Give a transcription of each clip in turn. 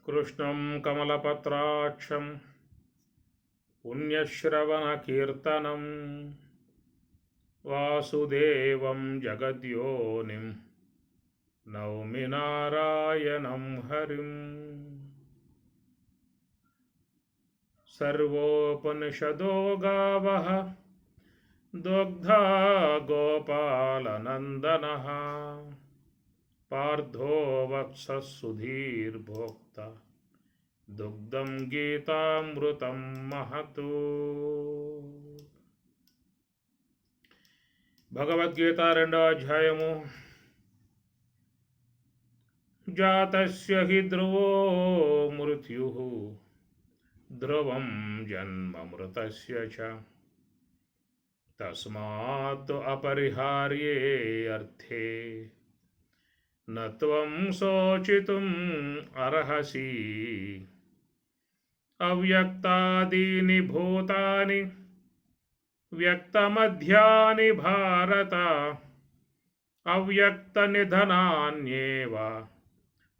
కృష్ణం కమలపత్రాక్షం పుణ్యశ్రవణకీర్తనం వాసుదేవం జగద్యోనిం నౌమి నారాయణం హరిం. సర్వోపనిషదో గావః దగ్ధా గోపాలనందనః పార్థో వత్సః సుధీర్భోక్తా దుగ్ధం గీతామృతం మహతు. భగవద్గీత 2వ అధ్యాయము. జాతస్య హి ధ్రువో మృత్యుః ధ్రువం జన్మ మృతస్య చ తస్మాత్ అపరిహార్యే అర్థే నత్వం శోచితుం అర్హసి. అవ్యక్తాదీని భూతాని వ్యక్తమధ్యాని భారత అవ్యక్తనిధనాన్యేవ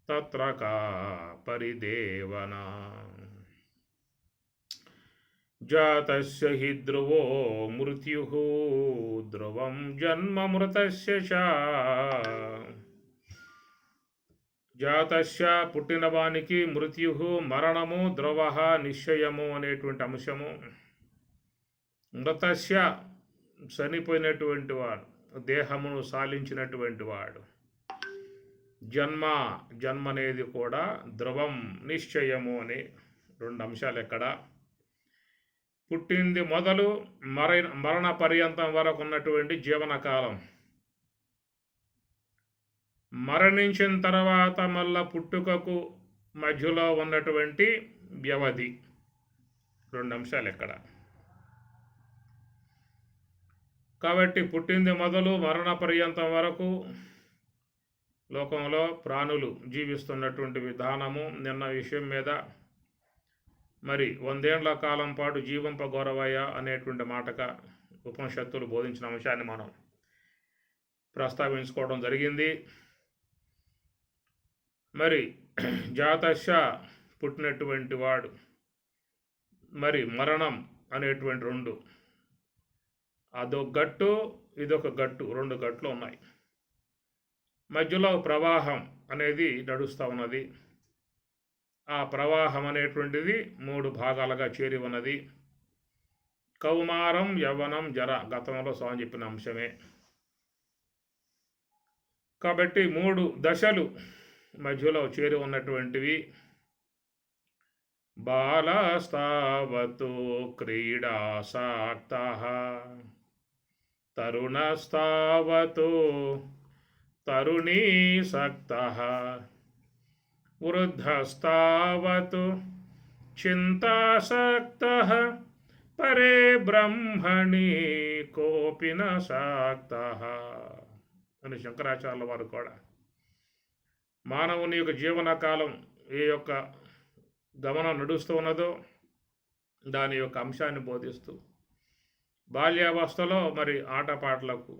తత్ర కా పరిదేవనా. జాతస్య హి ధ్రువో మృత్యుః ధ్రువం జన్మ మృతస్య చ. జాతస్య పుట్టినవానికి మృత్యు మరణము ధ్రువ నిశ్చయము అనేటువంటి అంశము. మృతస్య చనిపోయినటువంటి వాడు, దేహమును సాలించినటువంటి వాడు. జన్మ అనేది కూడా ధ్రువం నిశ్చయము అని రెండు అంశాలు. ఎక్కడ పుట్టింది మొదలు మరణ పర్యంతం వరకు ఉన్నటువంటి జీవనకాలం, మరణించిన తర్వాత మళ్ళా పుట్టుకకు మధ్యలో ఉన్నటువంటి వ్యవధి. రెండు అంశాలు ఎక్కడ. కాబట్టి పుట్టింది మొదలు మరణ పర్యంతం వరకు లోకంలో ప్రాణులు జీవిస్తున్నటువంటి విధానము. నిన్న విషయం మీద మరి 100 ఏళ్ల కాలం పాటు జీవింపగోరవయ్య అనేటువంటి మాటగా ఉపనిషత్తులు బోధించిన అంశాన్ని మనం ప్రస్తావించుకోవడం జరిగింది. మరి జాతశ పుట్టినటువంటి వాడు, మరి మరణం అనేటువంటి రెండు, అదొక గట్టు ఇదొక గట్టు, రెండు గట్లు ఉన్నాయి. మధ్యలో ప్రవాహం అనేది నడుస్తూ ఉన్నది. ఆ ప్రవాహం అనేటువంటిది 3 భాగాలుగా చేరి ఉన్నది. కౌమారం, యవ్వనం, జర. గతంలో స్వామి చెప్పిన అంశమే. కాబట్టి 3 దశలు మధ్యలో చేరి ఉన్నటువంటివి. బాలస్తావతు క్రీడాసక్తః తరుణస్తావతు తరుణీసక్తః వృద్ధస్తావతు చింతాసక్తః పరే బ్రహ్మణి కోపి న సక్తః అని శంకరాచార్యుల వారు కూడా మానవుని యొక్క జీవనకాలం ఏ యొక్క గమనం నడుస్తూ ఉన్నదో దాని యొక్క అంశాన్ని బోధిస్తూ, బాల్యావస్థలో మరి ఆటపాటలకు,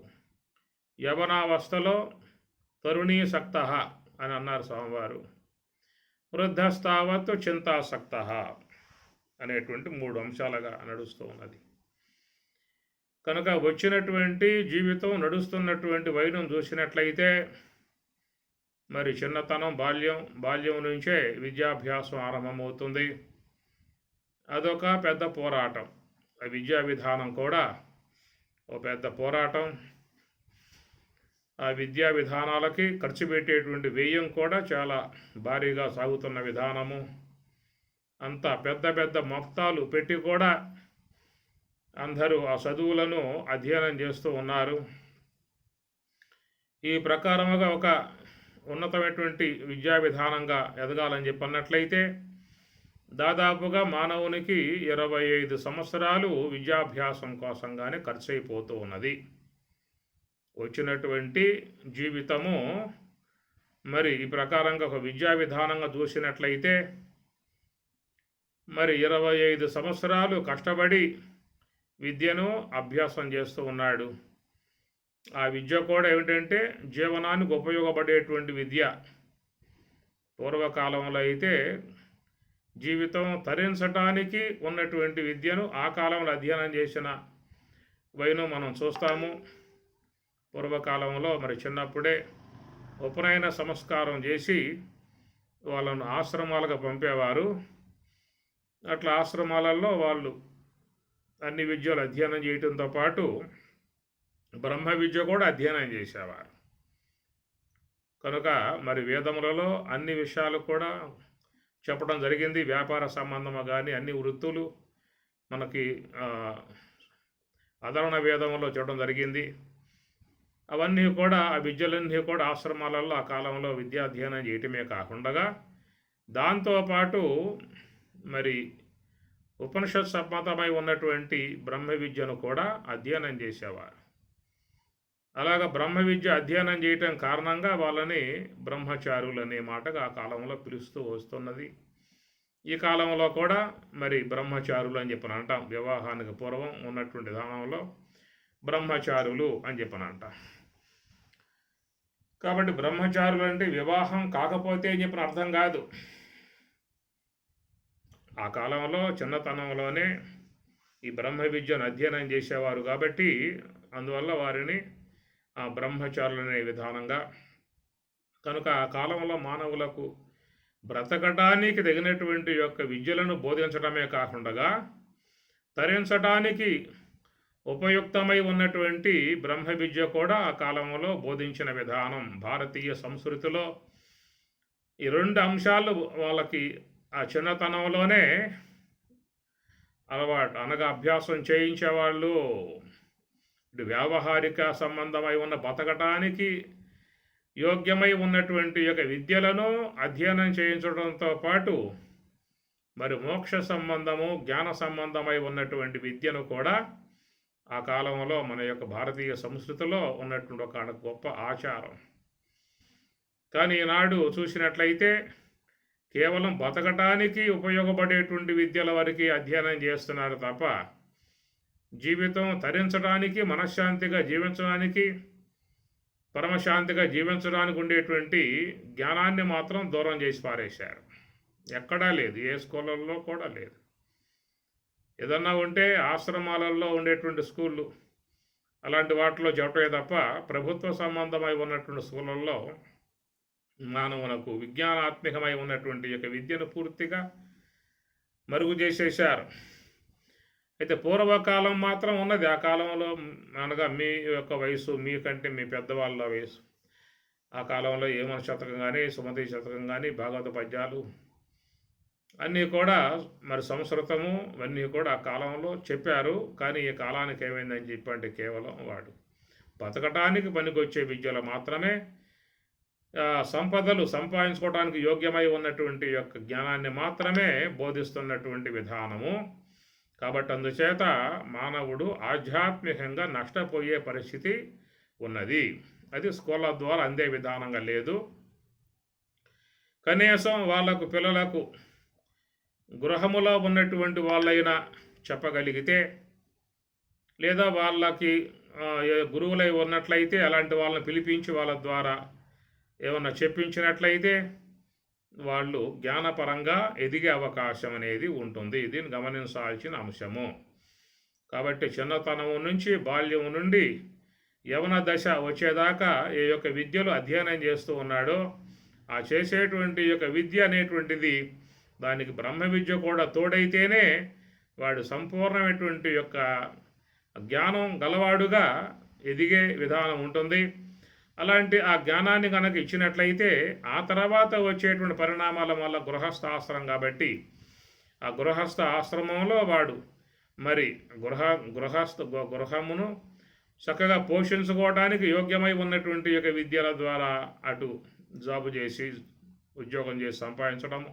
యవనావస్థలో తరుణీసక్త అని అన్నారు స్వామివారు, వృద్ధస్థావత్ చింతాసక్త అనేటువంటి 3 అంశాలుగా నడుస్తూ ఉన్నది. కనుక వచ్చినటువంటి జీవితం నడుస్తున్నటువంటి వైనం చూసినట్లయితే మరి చిన్నతనం, బాల్యం నుంచే విద్యాభ్యాసం ఆరంభమవుతుంది. అదొక పెద్ద పోరాటం. ఆ విద్యా విధానం కూడా ఒక పెద్ద పోరాటం. ఆ విద్యా విధానాలకి ఖర్చు పెట్టేటువంటి వ్యయం కూడా చాలా భారీగా సాగుతున్న విధానము. అంత పెద్ద మొత్తాలు పెట్టి కూడా అందరూ ఆ చదువులను అధ్యయనం చేస్తూ ఉన్నారు. ఈ ప్రకారముగా ఒక ఉన్నతమైనటువంటి విద్యా విధానంగా ఎదగాలని చెప్పన్నట్లయితే దాదాపుగా మానవునికి 25 సంవత్సరాలు విద్యాభ్యాసం కోసంగానే ఖర్చు అయిపోతూ ఉన్నది. వచ్చినటువంటి జీవితము మరి ఈ ప్రకారంగా ఒక విద్యా విధానంగా చూసినట్లయితే మరి 25 సంవత్సరాలు కష్టపడి విద్యను అభ్యాసం చేస్తూ ఉన్నాడు. ఆ విద్య కూడా ఏమిటంటే జీవనానికి ఉపయోగపడేటువంటి విద్య. పూర్వకాలంలో అయితే జీవితం తరించటానికి ఉన్నటువంటి విద్యను ఆ కాలంలో అధ్యయనం చేసిన వైను మనం చూస్తాము. పూర్వకాలంలో మరి చిన్నప్పుడే ఉపనయన సంస్కారం చేసి వాళ్ళను ఆశ్రమాలకు పంపేవారు. అట్లా ఆశ్రమాలలో వాళ్ళు అన్ని విద్యలు అధ్యయనం చేయడంతో పాటు బ్రహ్మ విద్య కూడా అధ్యయనం చేసేవారు. కనుక మరి వేదములలో అన్ని విషయాలు కూడా చెప్పడం జరిగింది. వ్యాపార సంబంధము కానీ అన్ని వృత్తులు మనకి అధర్వణ వేదంలో చెప్పడం జరిగింది. అవన్నీ కూడా ఆ విద్యలన్నీ కూడా ఆశ్రమాలలో ఆ కాలంలో విద్యాధ్యయనం చేయటమే కాకుండా దాంతోపాటు మరి ఉపనిషత్ సమ్మతమై ఉన్నటువంటి బ్రహ్మ విద్యను కూడా అధ్యయనం చేసేవారు. అలాగా బ్రహ్మ విద్య అధ్యయనం చేయటం కారణంగా వాళ్ళని బ్రహ్మచారులు అనే మాటగా ఆ కాలంలో పిలుస్తూ వస్తున్నది. ఈ కాలంలో కూడా మరి బ్రహ్మచారులు అని చెప్పని అంటాం. వివాహానికి పూర్వం ఉన్నటువంటి విధానంలో బ్రహ్మచారులు అని చెప్పని అంటాం. కాబట్టి బ్రహ్మచారులు అంటే వివాహం కాకపోతే అని చెప్పిన అర్థం కాదు. ఆ కాలంలో చిన్నతనంలోనే ఈ బ్రహ్మ విద్యను అధ్యయనం చేసేవారు కాబట్టి అందువల్ల వారిని ఆ బ్రహ్మచారులనే విధానంగా. కనుక ఆ కాలంలో మానవులకు బ్రతకడానికి తగినటువంటి యొక్క విద్యలను బోధించడమే కాకుండా తరించడానికి ఉపయుక్తమై ఉన్నటువంటి బ్రహ్మ విద్య కూడా ఆ కాలంలో బోధించిన విధానం. భారతీయ సంస్కృతిలో ఈ రెండు అంశాలు వాళ్ళకి ఆ చిన్నతనంలోనే అలవాటు అనగా అభ్యాసం చేయించేవాళ్ళు. ఇటు వ్యావహారిక సంబంధమై ఉన్న బతకటానికి యోగ్యమై ఉన్నటువంటి యొక్క విద్యలను అధ్యయనం చేయించడంతో పాటు మరి మోక్ష సంబంధము జ్ఞాన సంబంధమై ఉన్నటువంటి విద్యను కూడా ఆ కాలంలో మన యొక్క భారతీయ సంస్కృతిలో ఉన్నటువంటి ఒక గొప్ప ఆచారం. కానీ ఈనాడు చూసినట్లయితే కేవలం బతకటానికి ఉపయోగపడేటువంటి విద్యల వరకు అధ్యయనం చేస్తున్నారు తప్ప జీవితం తరించడానికి మనశ్శాంతిగా జీవించడానికి పరమశాంతిగా జీవించడానికి ఉండేటువంటి జ్ఞానాన్ని మాత్రం దూరం చేసి పారేశారు. ఎక్కడా లేదు, ఏ స్కూళ్ళల్లో కూడా లేదు. ఏదన్నా ఉంటే ఆశ్రమాలలో ఉండేటువంటి స్కూళ్ళు అలాంటి వాటిలో చెప్పే తప్ప ప్రభుత్వ సంబంధమై ఉన్నటువంటి స్కూళ్ళల్లో మానవులకు విజ్ఞానాత్మకమై ఉన్నటువంటి యొక్క విద్యను పూర్తిగా మరుగు చేసేశారు. అయితే పూర్వకాలం మాత్రం ఉన్నది. ఆ కాలంలో అనగా మీ యొక్క వయసు మీకంటే మీ పెద్దవాళ్ళ వయసు ఆ కాలంలో ఏమన శతకం కానీ సుమతి శతకం కానీ భాగవత పద్యాలు అన్నీ కూడా మరి సంస్కృతము ఇవన్నీ కూడా ఆ కాలంలో చెప్పారు. కానీ ఈ కాలానికి ఏమైందని చెప్పంటే కేవలం వాడు బతకటానికి పనికొచ్చే విద్యలు మాత్రమే సంపదలు సంపాదించుకోవడానికి యోగ్యమై ఉన్నటువంటి యొక్క జ్ఞానాన్ని మాత్రమే బోధిస్తున్నటువంటి విధానము. కాబట్టి అందుచేత మానవుడు ఆధ్యాత్మికంగా నష్టపోయే పరిస్థితి ఉన్నది. అది స్కూళ్ళ ద్వారా అందే విధానంగా లేదు. కనీసం వాళ్ళకు పిల్లలకు గృహములో ఉన్నటువంటి వాళ్ళైనా చెప్పగలిగితే లేదా వాళ్ళకి గురువులై ఉన్నట్లయితే అలాంటి వాళ్ళని పిలిపించి వాళ్ళ ద్వారా ఏమన్నా చెప్పించినట్లయితే వాళ్ళు జ్ఞానపరంగా ఎదిగే అవకాశం అనేది ఉంటుంది. దీన్ని గమనించాల్సిన అంశము. కాబట్టి చిన్నతనము నుంచి బాల్యం నుండి యవన దశ వచ్చేదాకా ఏ యొక్క విద్యలు అధ్యయనం చేస్తూ ఉన్నాడో ఆ చేసేటువంటి యొక్క విద్య అనేటువంటిది దానికి బ్రహ్మ విద్య కూడా తోడైతేనే వాడు సంపూర్ణమైనటువంటి యొక్క జ్ఞానం గలవాడుగా ఎదిగే విధానం ఉంటుంది. అలాంటి ఆ జ్ఞానాన్ని కనుక ఇచ్చినట్లయితే ఆ తర్వాత వచ్చేటువంటి పరిణామాల వల్ల గృహస్థ ఆశ్రమం కాబట్టి ఆ గృహస్థ ఆశ్రమంలో వాడు మరి గృహమును చక్కగా పోషించుకోవడానికి యోగ్యమై ఉన్నటువంటి యొక్క విద్యల ద్వారా అటు జాబు చేసి ఉద్యోగం చేసి సంపాదించడము,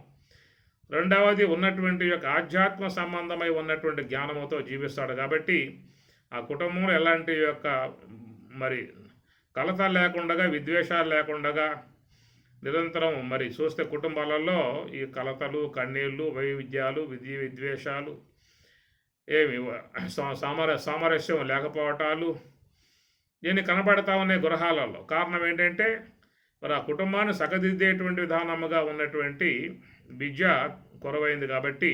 రెండవది ఉన్నటువంటి యొక్క ఆధ్యాత్మ సంబంధమై ఉన్నటువంటి జ్ఞానముతో జీవిస్తాడు. కాబట్టి ఆ కుటుంబంలో ఎలాంటి యొక్క మరి కలత లేకుండా విద్వేషాలు లేకుండా నిరంతరం మరి చూస్తే కుటుంబాలలో ఈ కలతలు కన్నీళ్ళు వైవిధ్యాలు విద్వేషాలు ఏమి సామరస్యం లేకపోవటాలు దీన్ని కనబడతా ఉన్నాయి గృహాలలో. కారణం ఏంటంటే మరి ఆ కుటుంబాన్ని సగదిద్దేటువంటి విధానముగా ఉన్నటువంటి విద్య కొరవైంది కాబట్టి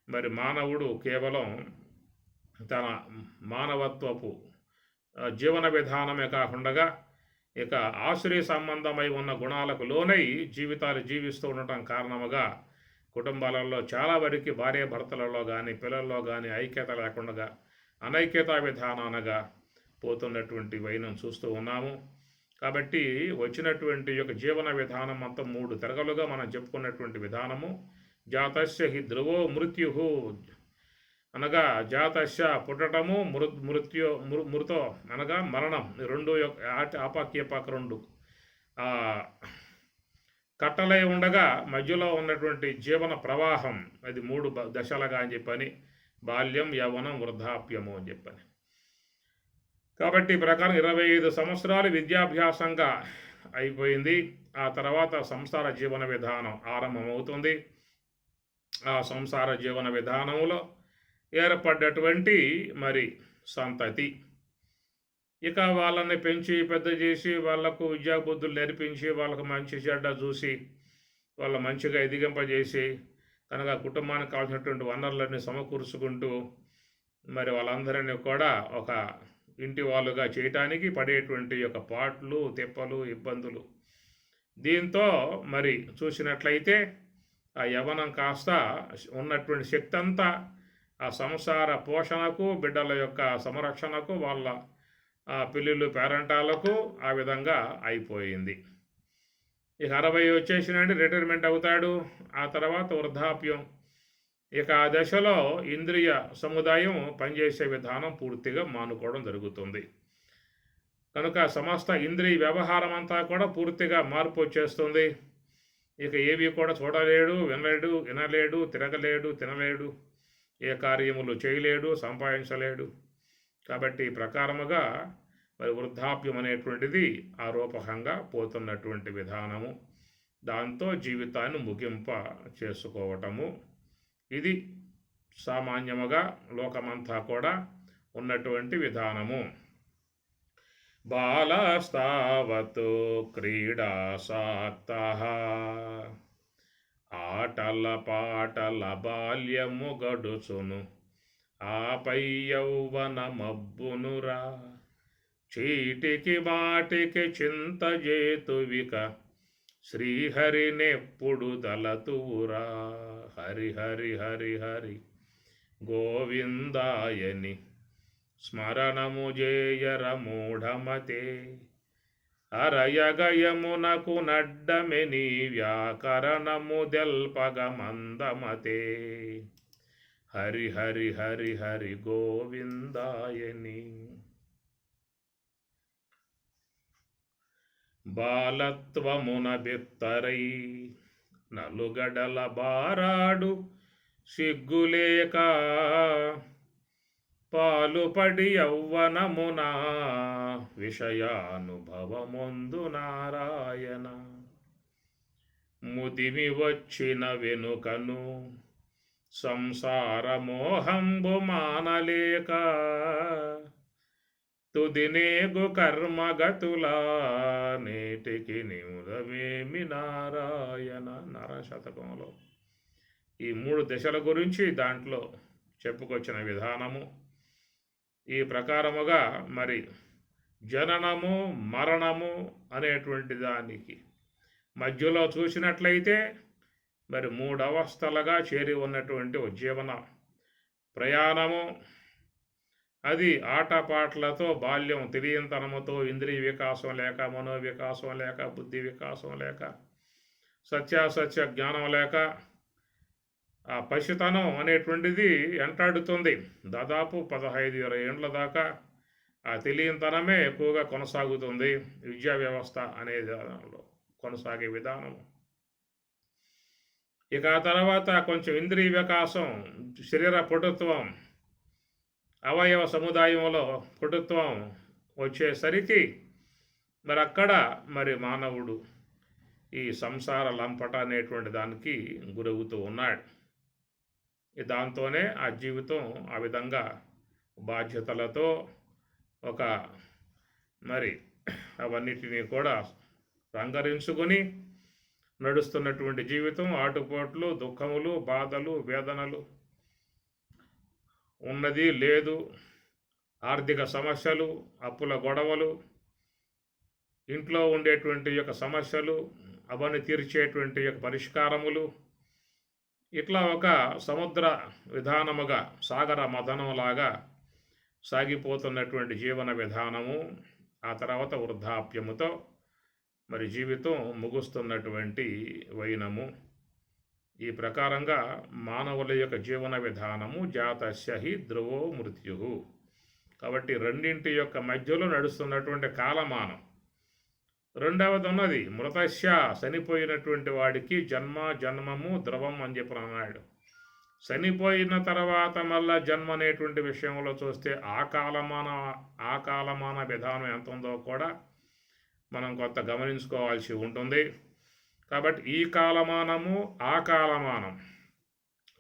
మరి మానవుడు కేవలం తన మానవత్వపు జీవన విధానమే కాకుండా ఇక ఆశ్రయ సంబంధమై ఉన్న గుణాలకు లోనై జీవితాలు జీవిస్తూ ఉండటం కారణముగా కుటుంబాలలో చాలా వరకు భార్యాభర్తలలో కానీ పిల్లల్లో కానీ ఐక్యత లేకుండా అనైక్యతా విధానానగా పోతున్నటువంటి వైనం చూస్తూ ఉన్నాము. కాబట్టి వచ్చినటువంటి యొక్క జీవన విధానం అంతా 3 తరగలుగా మనం చెప్పుకున్నటువంటి విధానము. జాతస్య హి ధ్రువో మృత్యు అనగా జాతస్య పుట్టటము, మృతో అనగా మరణం, రెండు ఆపాక్యపాక రెండు కట్టలై ఉండగా మధ్యలో ఉన్నటువంటి జీవన ప్రవాహం అది 3 దశలుగా అని చెప్పని, బాల్యం, యవ్వనం, వృద్ధాప్యము అని చెప్పని. కాబట్టి ప్రకారం 25 సంవత్సరాలు విద్యాభ్యాసంగా అయిపోయింది. ఆ తర్వాత సంసార జీవన విధానం ఆరంభమవుతుంది. ఆ సంసార జీవన విధానంలో ఏర్పడ్డటువంటి మరి సంతతి, ఇక వాళ్ళని పెంచి పెద్ద చేసి వాళ్లకు విద్యాబుద్ధులు నేర్పించి వాళ్ళకు మంచి చెడ్డ చూసి వాళ్ళ మంచిగా ఎదిగింపజేసి కనుక కుటుంబానికి కావాల్సినటువంటి వనరులన్నీ సమకూర్చుకుంటూ మరి వాళ్ళందరినీ కూడా ఒక ఇంటి వాళ్ళుగా చేయటానికి పడేటువంటి యొక్క పాట్లు, తిప్పలు, ఇబ్బందులు, దీంతో మరి చూసినట్లయితే ఆ యవ్వనం కాస్త ఉన్నటువంటి శక్తి అంతా ఆ సంసార పోషణకు, బిడ్డల యొక్క సంరక్షణకు, వాళ్ళ పిల్లలు పేరెంటాలకు ఆ విధంగా అయిపోయింది. ఇక 60 వచ్చేసినండి రిటైర్మెంట్ అవుతాడు. ఆ తర్వాత వృద్ధాప్యం. ఇక ఆ దశలో ఇంద్రియ సముదాయం పనిచేసే విధానం పూర్తిగా మానుకోవడం జరుగుతుంది. కనుక సమస్త ఇంద్రియ వ్యవహారం అంతా కూడా పూర్తిగా మార్పు వచ్చేస్తుంది. ఇక ఏవి కూడా చూడలేడు, వినలేడు, తిరగలేడు, తినలేడు, ఏ కార్యములు చేయలేడు, సంపాదించలేడు. కాబట్టి ప్రకారముగా మరి వృద్ధాప్యం అనేటువంటిది ఆరోపకంగా పోతున్నటువంటి విధానము, దాంతో జీవితాన్ని ముగింప చేసుకోవటము, ఇది సామాన్యముగా లోకమంతా కూడా ఉన్నటువంటి విధానము. బాలస్తావతు క్రీడాసాక్తః ఆటల పాటల బాల్యము గడుచును, ఆపై యౌవనమబ్బునురా, చీటికి మాటికి చింతజేతువిక, శ్రీహరినెప్పుడు దలతువురా. హరి హరి హరి హరి గోవిందాయని స్మరణము జేయర మూఢమతే, అరయగయమునకు నడ్డమెని వ్యాకరణము దెల్పగ మందమతే. హరి హరి హరి హరి గోవిందాయని. బాలత్వమున బిత్తరై నలుగడల బారాడు సిగ్గులేక, పాలుపడి యౌవనమున విషయానుభవముందు నారాయణ, ముదిమి వచ్చిన వెనుకను సంసార మోహంబు మానలేక, తుదినేగు కర్మగతులా నేటికి నిముదమేమి నారాయణ. శతకంలో ఈ 3 దశల గురించి దాంట్లో చెప్పుకొచ్చిన విధానము. ఈ ప్రకారముగా మరి జననము, మరణము అనేటువంటి దానికి మధ్యలో చూసినట్లయితే మరి 3 అవస్థలుగా చేరి ఉన్నటువంటి జీవన ప్రయాణము, అది ఆటపాట్లతో, బాల్యం తెలియంతనముతో, ఇంద్రియ వికాసం లేక, మనో వికాసం లేక, బుద్ధి వికాసం లేక, సత్యాసత్య జ్ఞానం లేక ఆ పసితనం అనేటువంటిది వెంటాడుతుంది. దాదాపు 15-20 ఏండ్ల దాకా ఆ తెలియంతనమే ఎక్కువగా కొనసాగుతుంది విద్యా వ్యవస్థ అనే దానిలో కొనసాగే విధానం. ఇక ఆ తర్వాత కొంచెం ఇంద్రియ వికాసం, శరీర పటుత్వం, అవయవ సముదాయంలో పటుత్వం వచ్చేసరికి మరి అక్కడ మరి మానవుడు ఈ సంసార లంపట అనేటువంటి దానికి గురవుతూ ఉన్నాడు. దాంతోనే ఆ జీవితం ఆ విధంగా బాధ్యతలతో ఒక మరి అవన్నిటినీ కూడా రంగరించుకొని నడుస్తున్నటువంటి జీవితం, ఆటుపోట్లు, దుఃఖములు, బాధలు, వేదనలు, ఉన్నది లేదు, ఆర్థిక సమస్యలు, అప్పుల గొడవలు, ఇంట్లో ఉండేటువంటి యొక్క సమస్యలు, అవన్నీ తీర్చేటువంటి యొక్క పరిష్కారములు, ఇట్లా ఒక సముద్ర విధానముగా, సాగర మదనంలాగా సాగిపోతున్నటువంటి జీవన విధానము. ఆ తర్వాత వృద్ధాప్యముతో మరి జీవితం ముగుస్తున్నటువంటి వైనము. ఈ ప్రకారంగా మానవుల యొక్క జీవన విధానము జాతస్య హి ధ్రువో మృత్యు. కాబట్టి రెండింటి యొక్క మధ్యలో నడుస్తున్నటువంటి కాలమానం. రెండవది ఉన్నది మృతస్య, చనిపోయినటువంటి వాడికి జన్మము ధ్రువం అని చెప్పి అన్నాడు. చనిపోయిన తర్వాత మళ్ళా జన్మ అనేటువంటి విషయంలో చూస్తే ఆ కాలమాన విధానం ఎంత ఉందో కూడా మనం కొంత గమనించుకోవాల్సి ఉంటుంది. కాబట్టి ఈ కాలమానము, ఆ కాలమానం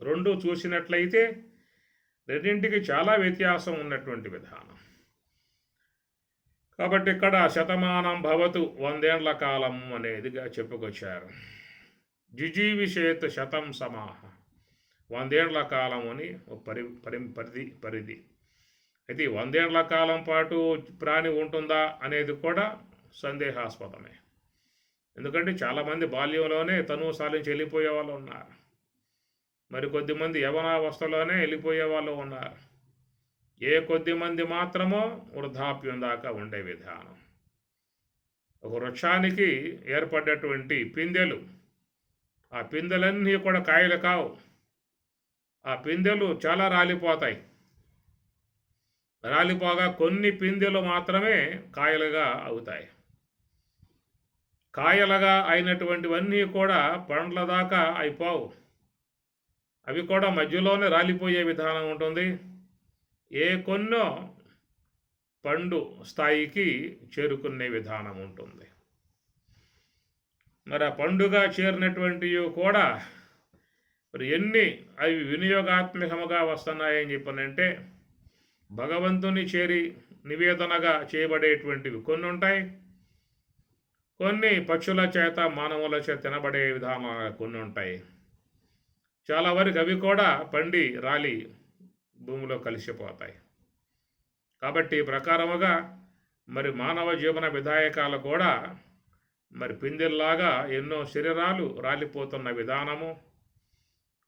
రెండు చూసినట్లయితే రెండింటికి చాలా వ్యత్యాసం ఉన్నటువంటి విధానం. కాబట్టి ఇక్కడ శతమానం భవతు, 100 ఏళ్ల కాలం అనేదిగా చెప్పుకొచ్చారు. జిజీవిషేత్ శతం సమాహ, 100 ఏళ్ల కాలం అని పరిధి. అయితే 100 ఏళ్ల కాలం పాటు ప్రాణి ఉంటుందా అనేది కూడా సందేహాస్పదమే. ఎందుకంటే చాలామంది బాల్యంలోనే తనువు సాలించి వెళ్ళిపోయే వాళ్ళు ఉన్నారు. మరికొద్దిమంది యవనావస్థలోనే వెళ్ళిపోయే వాళ్ళు ఉన్నారు. ఏ కొద్ది మంది మాత్రమో వృద్ధాప్యం దాకా ఉండే విధానం. ఒక వృక్షానికి ఏర్పడ్డటువంటి పిందెలు, ఆ పిందెలన్నీ కూడా కాయలు కావు. ఆ పిందెలు చాలా రాలిపోతాయి. రాలిపోగా కొన్ని పిందెలు మాత్రమే కాయలుగా అవుతాయి. కాయలుగా అయినటువంటివన్నీ కూడా పండ్ల దాకా అయిపోవు. అవి కూడా మధ్యలోనే రాలిపోయే విధానం ఉంటుంది. ఏ కొన్నో పండు స్థాయికి చేరుకునే విధానం ఉంటుంది. మరి ఆ పండుగ చేరినటువంటివి కూడా మరి ఎన్ని అవి వినియోగాత్మకముగా వస్తున్నాయని చెప్పనంటే, భగవంతుని చేరి నివేదనగా చేయబడేటువంటివి కొన్ని ఉంటాయి. కొన్ని పక్షుల చేత, మానవుల చేత తినబడే విధానాలు కొన్ని ఉంటాయి. చాలా వరకు అవి కూడా పండి రాలి భూమిలో కలిసిపోతాయి. కాబట్టి ప్రకారముగా మరి మానవ జీవన విధాయకాలు కూడా మరి పిందెల్లాగా ఎన్నో శరీరాలు రాలిపోతున్న విధానము.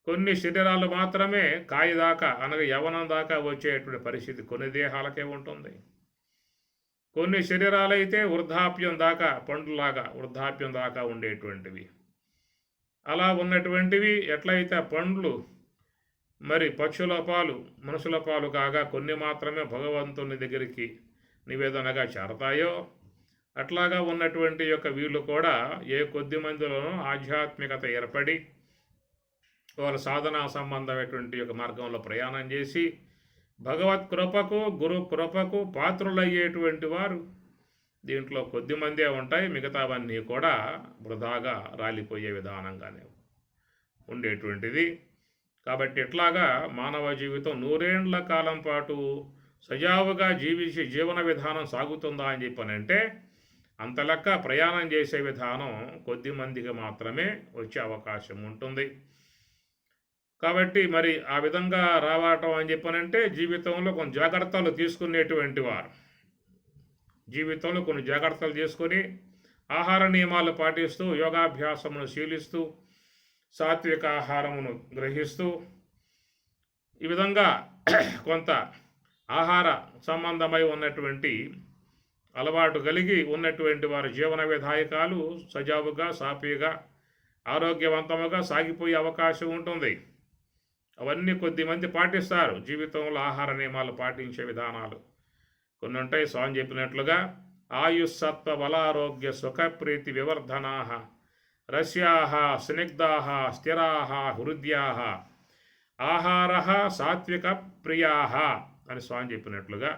కొన్ని శరీరాలు మాత్రమే కాయ దాకా, అనగా యవనం దాకా వచ్చేటువంటి పరిస్థితి కొన్ని దేహాలకే ఉంటుంది. కొన్ని శరీరాలైతే వృద్ధాప్యం దాకా, పండ్లులాగా వృద్ధాప్యం దాకా ఉండేటువంటివి. అలా ఉన్నటువంటివి ఎట్లయితే పండ్లు మరి పక్షుల పాలు, మనుషుల పాలు కాగా కొన్ని మాత్రమే భగవంతుని దగ్గరికి నివేదనగా చేరతాయో, అట్లాగా ఉన్నటువంటి యొక్క వీళ్ళు కూడా ఏ కొద్ది మందిలోనూ ఆధ్యాత్మికత ఏర్పడి వాళ్ళ సాధనా సంబంధమైనటువంటి యొక్క మార్గంలో ప్రయాణం చేసి భగవత్ కృపకు, గురు కృపకు పాత్రులయ్యేటువంటి వారు దీంట్లో కొద్దిమందే ఉంటాయి. మిగతావన్నీ కూడా వృధాగా రాలిపోయే విధానంగానే ఉండేటువంటిది. కాబట్టి ఇట్లాగా మానవ జీవితం 100 ఏళ్ల కాలం పాటు సజావుగా జీవించే జీవన విధానం సాగుతుందా అని చెప్పనంటే, అంత లెక్క ప్రయాణం చేసే విధానం కొద్ది మందికి మాత్రమే వచ్చే అవకాశం ఉంటుంది. కాబట్టి మరి ఆ విధంగా రావటం అని చెప్పనంటే జీవితంలో కొన్ని జాగ్రత్తలు తీసుకునేటువంటి వారు, జీవితంలో కొన్ని జాగ్రత్తలు తీసుకొని ఆహార నియమాలు పాటిస్తూ, యోగాభ్యాసమును శీలిస్తూ, సాత్విక ఆహారమును గ్రహిస్తూ, ఈ విధంగా కొంత ఆహార సంబంధమై ఉన్నటువంటి అలవాటు కలిగి ఉన్నటువంటి వారి జీవన విధాయకాలు సజావుగా, సాఫీగా, ఆరోగ్యవంతముగా సాగిపోయే అవకాశం ఉంటుంది. అవన్నీ కొద్దిమంది పాటిస్తారు. జీవితంలో ఆహార నియమాలు పాటించే విధానాలు కొన్ని ఉంటాయి. స్వామి చెప్పినట్లుగా ఆయుస్సత్వ బలారోగ్య సుఖప్రీతి వివర్ధనా రస్యాః స్నిగ్ధాః స్థిరాః హృద్యాః ఆహారః సాత్విక ప్రియాః అని స్వామి చెప్పినట్లుగా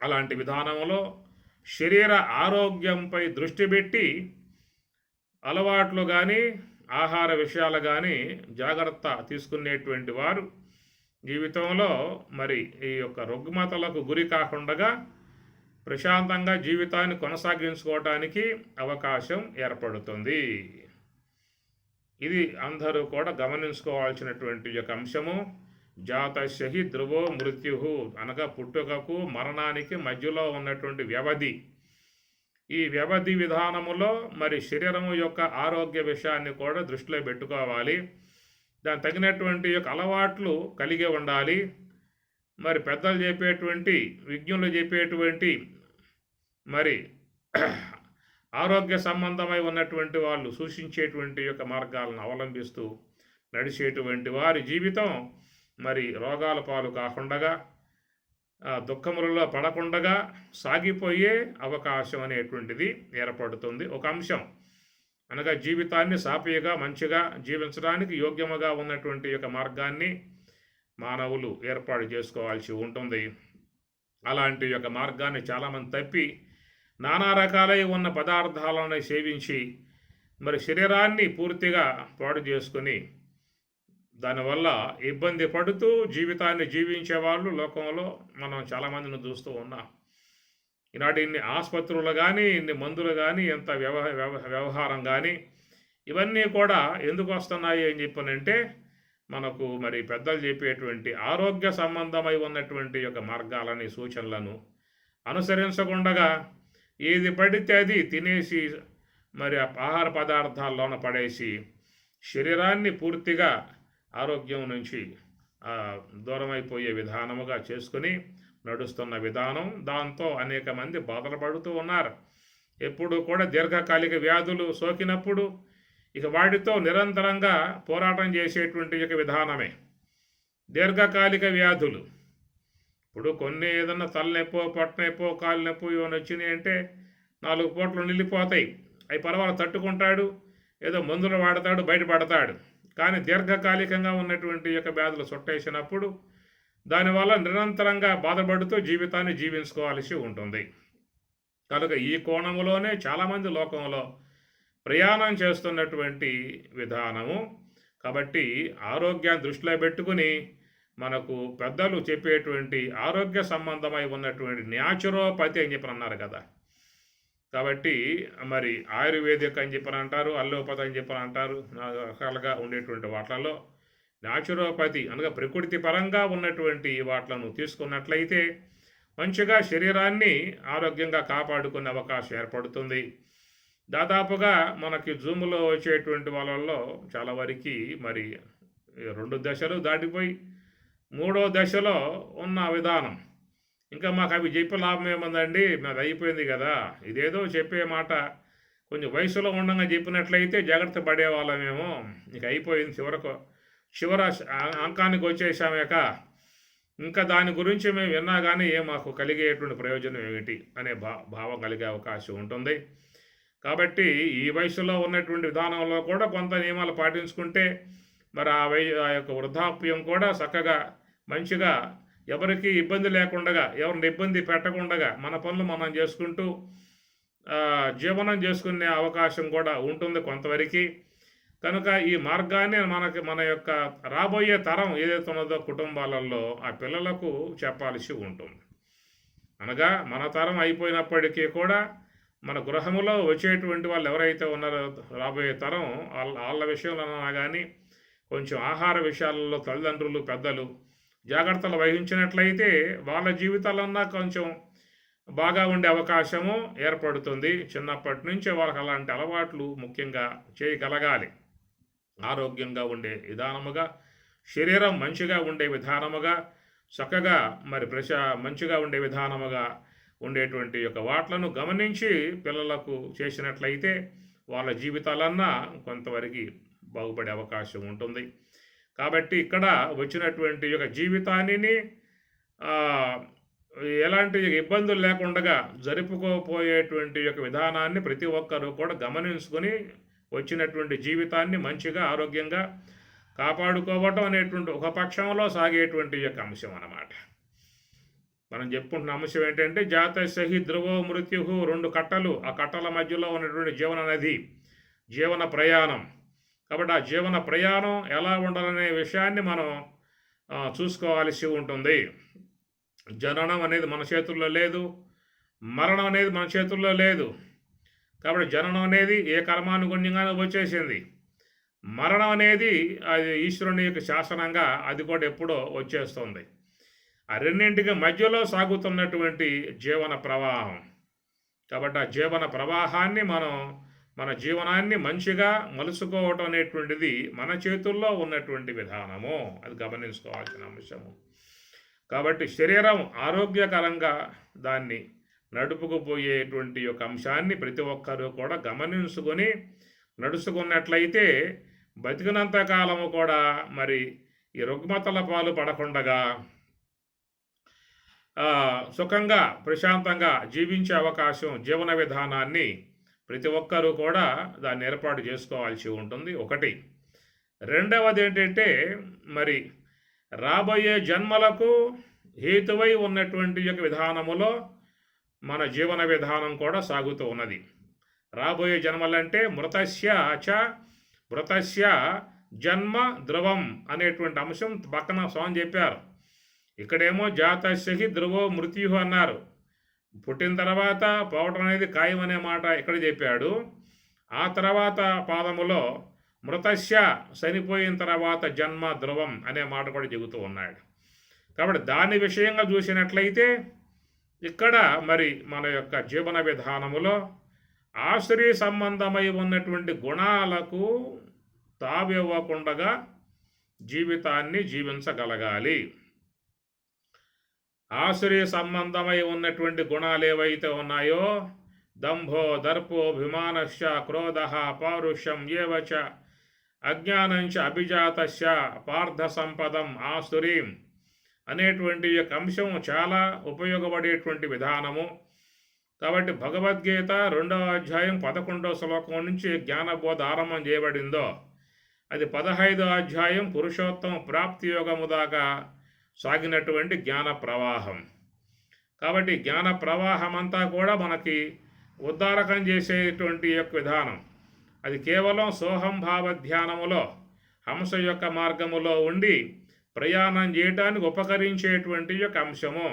అలాంటి విధానంలో శరీర ఆరోగ్యంపై దృష్టి పెట్టి అలవాట్లు కానీ, ఆహార విషయాలు కానీ జాగ్రత్త తీసుకునేటువంటి వారు జీవితంలో మరి ఈ యొక్క రుగ్మతలకు గురి కాకుండా ప్రశాంతంగా జీవితాన్ని కొనసాగించుకోవడానికి అవకాశం ఏర్పడుతుంది. ఇది అందరూ కూడా గమనించుకోవాల్సినటువంటి యొక్క అంశము. జాతస్య హి ధ్రువో మృత్యు, అనగా పుట్టుకకు మరణానికి మధ్యలో ఉన్నటువంటి వ్యవధి. ఈ వ్యవధి విధానములో మరి శరీరము యొక్క ఆరోగ్య విషయాన్ని కూడా దృష్టిలో పెట్టుకోవాలి. దానికి తగినటువంటి యొక్క అలవాట్లు కలిగి ఉండాలి. మరి పెద్దలు చెప్పేటువంటి, విజ్ఞులు చెప్పేటువంటి మరి ఆరోగ్య సంబంధమై ఉన్నటువంటి వాళ్ళు సూచించేటువంటి యొక్క మార్గాలను అవలంబిస్తూ నడిచేటువంటి వారి జీవితం మరి రోగాల పాలు కాకుండా, దుఃఖములలో పడకుండా సాగిపోయే అవకాశం అనేటువంటిది ఏర్పడుతుంది. ఒక అంశం అనగా జీవితాన్ని సాఫీగా మంచిగా జీవించడానికి యోగ్యముగా ఉన్నటువంటి యొక్క మార్గాన్ని మానవులు ఏర్పాటు చేసుకోవాల్సి ఉంటుంది. అలాంటి యొక్క మార్గాన్ని చాలామంది తప్పి నానా రకాలై ఉన్న పదార్థాలను సేవించి మరి శరీరాన్ని పూర్తిగా పాడు చేసుకుని దానివల్ల ఇబ్బంది పడుతూ జీవితాన్ని జీవించే వాళ్ళు లోకంలో మనం చాలామందిని చూస్తూ ఉన్నాం. ఈనాటి ఇన్ని ఆసుపత్రులు కానీ, ఇన్ని మందులు కానీ, ఎంత వ్యవహారం కానీ, ఇవన్నీ కూడా ఎందుకు వస్తున్నాయి అని చెప్పనంటే మనకు మరి పెద్దలు చెప్పేటువంటి ఆరోగ్య సంబంధమై ఉన్నటువంటి యొక్క మార్గాలని, సూచనలను అనుసరించకుండా ఏది పడితే అది తినేసి మరి ఆహార పదార్థాల్లోన పడేసి శరీరాన్ని పూర్తిగా ఆరోగ్యం నుంచి దూరమైపోయే విధానముగా చేసుకుని నడుస్తున్న విధానం. దాంతో అనేక మంది బాధలు పడుతూ ఉన్నారు. ఎప్పుడు కూడా దీర్ఘకాలిక వ్యాధులు సోకినప్పుడు ఇక వాటితో నిరంతరంగా పోరాటం చేసేటువంటి యొక్క విధానమే దీర్ఘకాలిక వ్యాధులు. ఇప్పుడు కొన్ని ఏదన్నా తలనొప్పో, పొట్టనొప్పో, కాలు నొప్పో ఇవన్నీ వచ్చినాయి అంటే 4 పూటలు నిలిపోతాయి. అవి పర్వాలేదు తట్టుకుంటాడు, ఏదో మందులు వాడతాడు, బయటపడతాడు. కానీ దీర్ఘకాలికంగా ఉన్నటువంటి యొక్క వ్యాధులు చుట్టేసినప్పుడు దానివల్ల నిరంతరంగా బాధపడుతూ జీవితాన్ని జీవించుకోవాల్సి ఉంటుంది. కనుక ఈ కోణములోనే చాలామంది లోకంలో ప్రయాణం చేస్తున్నటువంటి విధానము. కాబట్టి ఆరోగ్యాన్ని దృష్టిలో పెట్టుకుని మనకు పెద్దలు చెప్పేటువంటి ఆరోగ్య సంబంధమై ఉన్నటువంటి న్యాచురోపతి అని చెప్పని అన్నారు కదా. కాబట్టి మరి ఆయుర్వేదిక్ అని చెప్పని అంటారు, అల్లోపతి అని చెప్పని అంటారు. రకాలుగా ఉండేటువంటి వాటిలలో న్యాచురోపతి అనగా ప్రకృతి పరంగా ఉన్నటువంటి వాటిలను తీసుకున్నట్లయితే మంచిగా శరీరాన్ని ఆరోగ్యంగా కాపాడుకునే అవకాశం ఏర్పడుతుంది. దాదాపుగా మనకి జూమ్లో వచ్చేటువంటి వాళ్ళల్లో చాలా వరకు మరి 2 దశలు దాటిపోయి 3వ దశలో ఉన్న విధానం. ఇంకా మాకు అవి చెప్పే లాభం ఏముందండి, మాది అయిపోయింది కదా, ఇదేదో చెప్పే మాట కొంచెం వయసులో ఉండగా చెప్పినట్లయితే జాగ్రత్త పడేవాళ్ళమేమో, ఇక అయిపోయింది, చివర అంకానికి వచ్చేసామేక ఇంకా దాని గురించి మేము విన్నా కానీ మాకు కలిగేటువంటి ప్రయోజనం ఏమిటి అనే భావం కలిగే అవకాశం ఉంటుంది. కాబట్టి ఈ వయసులో ఉన్నటువంటి విధానంలో కూడా కొంత నియమాలు పాటించుకుంటే మరి ఆ యొక్క వృద్ధాప్యం కూడా చక్కగా మంచిగా ఎవరికి ఇబ్బంది లేకుండా, ఎవరిని ఇబ్బంది పెట్టకుండా మన పనులు మనం చేసుకుంటూ జీవనం చేసుకునే అవకాశం కూడా ఉంటుంది కొంతవరకు. కనుక ఈ మార్గాన్ని మన యొక్క రాబోయే తరం ఏదైతే ఉన్నదో కుటుంబాలలో ఆ పిల్లలకు చెప్పాల్సి ఉంటుంది. అనగా మన తరం అయిపోయినప్పటికీ కూడా మన గృహములో వచ్చేటువంటి వాళ్ళు ఎవరైతే ఉన్నారో రాబోయే తరం వాళ్ళ విషయంలో కానీ కొంచెం ఆహార విషయాలలో తల్లిదండ్రులు, పెద్దలు జాగ్రత్తలు వహించినట్లయితే వాళ్ళ జీవితాలన్నా కొంచెం బాగా ఉండే అవకాశము ఏర్పడుతుంది. చిన్నప్పటి నుంచే వాళ్ళకి అలాంటి అలవాట్లు ముఖ్యంగా చేయగలగాలి. ఆరోగ్యంగా ఉండే విధానముగా, శరీరం మంచిగా ఉండే విధానముగా, చక్కగా మరి మంచిగా ఉండే విధానముగా ఉండేటువంటి యొక్క వాట్లను గమనించి పిల్లలకు చేసినట్లయితే వాళ్ళ జీవితాలన్నా కొంతవరకు బాగుపడే అవకాశం ఉంటుంది. కాబట్టి ఇక్కడ వచ్చినటువంటి యొక్క జీవితాన్ని ఎలాంటి ఇబ్బందులు లేకుండా జరుపుకోపోయేటువంటి యొక్క విధానాన్ని ప్రతి ఒక్కరూ కూడా గమనించుకొని వచ్చినటువంటి జీవితాన్ని మంచిగా ఆరోగ్యంగా కాపాడుకోవటం అనేటువంటి ఒక పక్షంలో సాగేటువంటి యొక్క అంశం అన్నమాట. మనం చెప్పుకుంటున్న అంశం ఏంటంటే జాతస్య ధ్రువో మృత్యు, 2 కట్టలు, ఆ కట్టల మధ్యలో ఉన్నటువంటి జీవన నది, జీవన ప్రయాణం. కాబట్టి ఆ జీవన ప్రయాణం ఎలా ఉండాలనే విషయాన్ని మనం చూసుకోవాల్సి ఉంటుంది. జననం అనేది మన చేతుల్లో లేదు, మరణం అనేది మన చేతుల్లో లేదు. కాబట్టి జననం అనేది ఏ కర్మానుగుణ్యంగానే వచ్చేసింది. మరణం అనేది అది ఈశ్వరుని యొక్క శాసనంగా అది కూడా ఎప్పుడో వచ్చేస్తుంది. ఆ రెండింటికి మధ్యలో సాగుతున్నటువంటి జీవన ప్రవాహం. కాబట్టి ఆ జీవన ప్రవాహాన్ని మన జీవనాన్ని మంచిగా మలుసుకోవటం అనేటువంటిది మన చేతుల్లో ఉన్నటువంటి విధానము. అది గమనించుకోవాల్సిన అంశము. కాబట్టి శరీరం ఆరోగ్యకరంగా దాన్ని నడుపుకుపోయేటువంటి ఒక అంశాన్ని ప్రతి ఒక్కరూ కూడా గమనించుకొని నడుచుకున్నట్లయితే బతికినంత కాలము కూడా మరి ఈ రుగ్మతల పాలు పడకుండగా సుఖంగా ప్రశాంతంగా జీవించే అవకాశం, జీవన విధానాన్ని ప్రతి ఒక్కరూ కూడా దాన్ని ఏర్పాటు చేసుకోవాల్సి ఉంటుంది. ఒకటి. రెండవది ఏంటంటే మరి రాబోయే జన్మలకు హేతువై ఉన్నటువంటి యొక్క విధానములో మన జీవన విధానం కూడా సాగుతూ ఉన్నది. రాబోయే జన్మలంటే మృతస్య జన్మ ధ్రువం అనేటువంటి అంశం పక్కన స్వామి చెప్పారు. ఇక్కడేమో జాతస్యహి ధ్రువో మృత్యు అన్నారు. పుట్టిన తర్వాత పోవటం అనేది ఖాయం అనే మాట ఇక్కడ చెప్పాడు. ఆ తర్వాత పాదములో మృతస్య చనిపోయిన తర్వాత జన్మ ధ్రువం అనే మాట కూడా చెబుతూ ఉన్నాడు. కాబట్టి దాని విషయంగా చూసినట్లయితే ఇక్కడ మరి మన యొక్క జీవన విధానములో ఆశ్రయ సంబంధమై ఉన్నటువంటి గుణాలకు తావివ్వకుండా జీవితాన్ని జీవించగలగాలి. ఆశ్రయ సంబంధమై ఉన్నటువంటి గుణాలు ఏవైతే ఉన్నాయో దంభో దర్పోభిమానశ్చ క్రోధ పౌరుషం ఏవచ అజ్ఞానంచ అభిజాతస్య పార్థ సంపదం ఆసురీం అనేటువంటి యొక్క అంశం చాలా ఉపయోగపడేటువంటి విధానము. కాబట్టి భగవద్గీత 2వ అధ్యాయం 11వ శ్లోకం నుంచి జ్ఞానబోధ ఆరంభం చేయబడిందో అది 15వ అధ్యాయం పురుషోత్తమ ప్రాప్తి యోగము దాకా సాగినటువంటి జ్ఞాన ప్రవాహం. కాబట్టి జ్ఞాన ప్రవాహం అంతా కూడా మనకి ఉద్ధారకం చేసేటువంటి యొక్క విధానం. అది కేవలం సోహంభావ ధ్యానములో హంస యొక్క మార్గములో ఉండి ప్రయాణం చేయడానికి ఉపకరించేటువంటి యొక్క అంశము.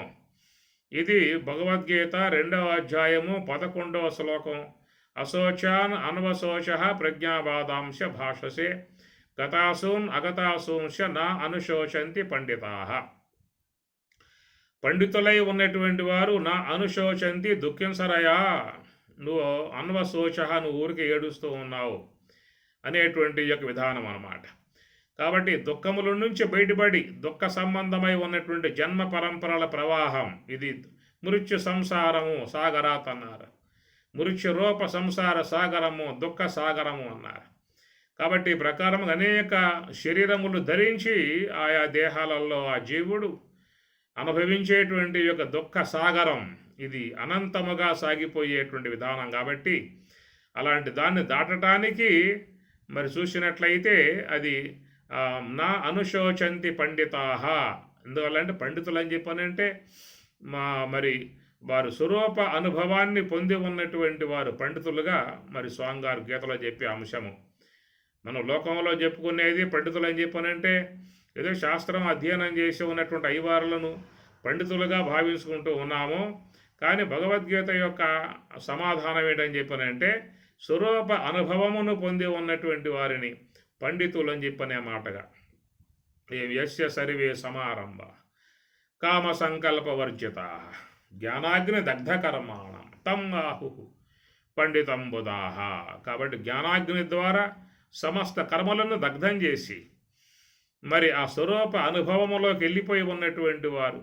ఇది భగవద్గీత 2వ అధ్యాయము 11వ శ్లోకం. అశోచాన్ అన్వశోచ ప్రజ్ఞావాదాంశ భాషసే గతాసూన్ అగతాసూంశ నా అనుశోచంతి పండితాః. పండితులై ఉన్నటువంటి వారు నా అనుశోచంతి దుఃఖించరయా, నువ్వు అన్వశోచ నువ్వు ఊరికి ఏడుస్తూ ఉన్నావు అనేటువంటి యొక్క విధానం అన్నమాట. కాబట్టి దుఃఖముల నుంచి బయటపడి దుఃఖ సంబంధమై ఉన్నటువంటి జన్మ పరంపరల ప్రవాహం ఇది మృత్యు సంసారము సాగరాత్ అన్నారు. మృత్యు రూప సంసార సాగరము దుఃఖ సాగరము అన్నారు. కాబట్టి ఈ ప్రకారం అనేక శరీరములు ధరించి ఆయా దేహాలలో ఆ జీవుడు అనుభవించేటువంటి యొక్క దుఃఖ సాగరం ఇది అనంతముగా సాగిపోయేటువంటి విధానం. కాబట్టి అలాంటి దాన్ని దాటడానికి మరి చూసినట్లయితే అది నా అనుశోచంతి పండితాహ. ఎందువల్లంటే పండితులు అని చెప్పనంటే మరి వారు స్వరూప అనుభవాన్ని పొంది ఉన్నటువంటి వారు పండితులుగా మరి స్వామి గారు గీతలో చెప్పే అంశము. మనం లోకంలో చెప్పుకునేది పండితులు అని చెప్పనంటే ఏదో శాస్త్రం అధ్యయనం చేసి ఉన్నటువంటి అయ్యవారులను పండితులుగా భావించుకుంటూ ఉన్నాము. కానీ భగవద్గీత యొక్క సమాధానం ఏంటని చెప్పనంటే స్వరూప అనుభవమును పొంది ఉన్నటువంటి వారిని పండితులు అని చెప్పనే మాటగా. యస్య సర్వే సమారంభ కామ సంకల్ప వర్జిత జ్ఞానాగ్ని దగ్ధకర్మాణం తం ఆహు పండితం బుధాహ. కాబట్టి జ్ఞానాగ్ని ద్వారా సమస్త కర్మలను దగ్ధం చేసి మరి ఆ స్వరూప అనుభవములోకి వెళ్ళిపోయి ఉన్నటువంటి వారు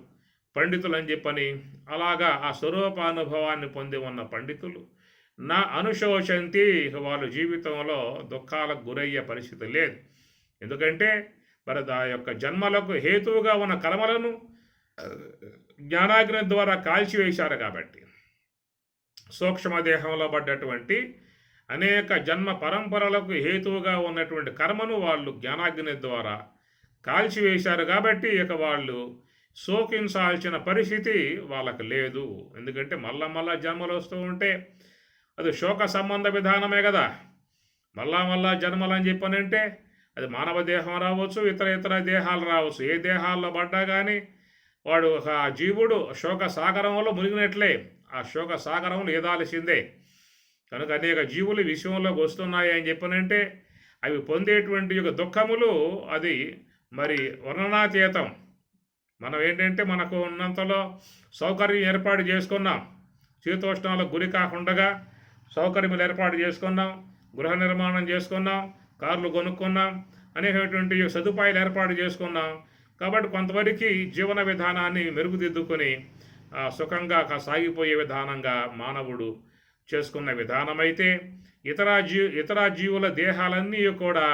పండితులు అని చెప్పని, అలాగా ఆ స్వరూప అనుభవాన్ని పొంది ఉన్న పండితులు నా అనుశోచంతి, వాళ్ళ జీవితంలో దుఃఖాలకు గురయ్యే పరిస్థితి లేదు. ఎందుకంటే మరి ఆ యొక్క జన్మలకు హేతువుగా ఉన్న కర్మలను జ్ఞానాగ్ని ద్వారా కాల్చివేశారు. కాబట్టి సూక్ష్మదేహంలో పడ్డటువంటి అనేక జన్మ పరంపరలకు హేతువుగా ఉన్నటువంటి కర్మను వాళ్ళు జ్ఞానాగ్ని ద్వారా కాల్చివేశారు. కాబట్టి ఇక వాళ్ళు శోకించాల్సిన పరిస్థితి వాళ్ళకు లేదు. ఎందుకంటే మళ్ళా జన్మలు వస్తూ ఉంటే అది శోక సంబంధ విధానమే కదా. మళ్ళా జన్మలు అని చెప్పనంటే అది మానవ దేహం రావచ్చు, ఇతర దేహాలు రావచ్చు. ఏ దేహాల్లో పడ్డా కానీ వాడు ఒక జీవుడు శోక సాగరంలో మునిగినట్లే. ఆ శోక సాగరంలో ఈదాల్సిందే. కనుక అనేక జీవులు విషయంలోకి వస్తున్నాయి అని చెప్పనంటే అవి పొందేటువంటి యొక్క దుఃఖములు అది మరి వర్ణనాతీతం. మనం ఏంటంటే మనకు ఉన్నంతలో సౌకర్యం ఏర్పాటు చేసుకున్నాం, శీతోష్ణాలకు గురి కాకుండా సౌకర్యములు ఏర్పాటు చేసుకున్నాం, గృహ నిర్మాణం చేసుకున్నాం, కార్లు కొనుక్కున్నాం, అనేటువంటి సదుపాయాలు ఏర్పాటు చేసుకున్నాం. కాబట్టి కొంతవరకు జీవన విధానాన్ని మెరుగుదిద్దుకొని సుఖంగా సాగిపోయే విధానంగా మానవుడు చేసుకున్న విధానమైతే ఇతర జీవుల దేహాలన్నీ కూడా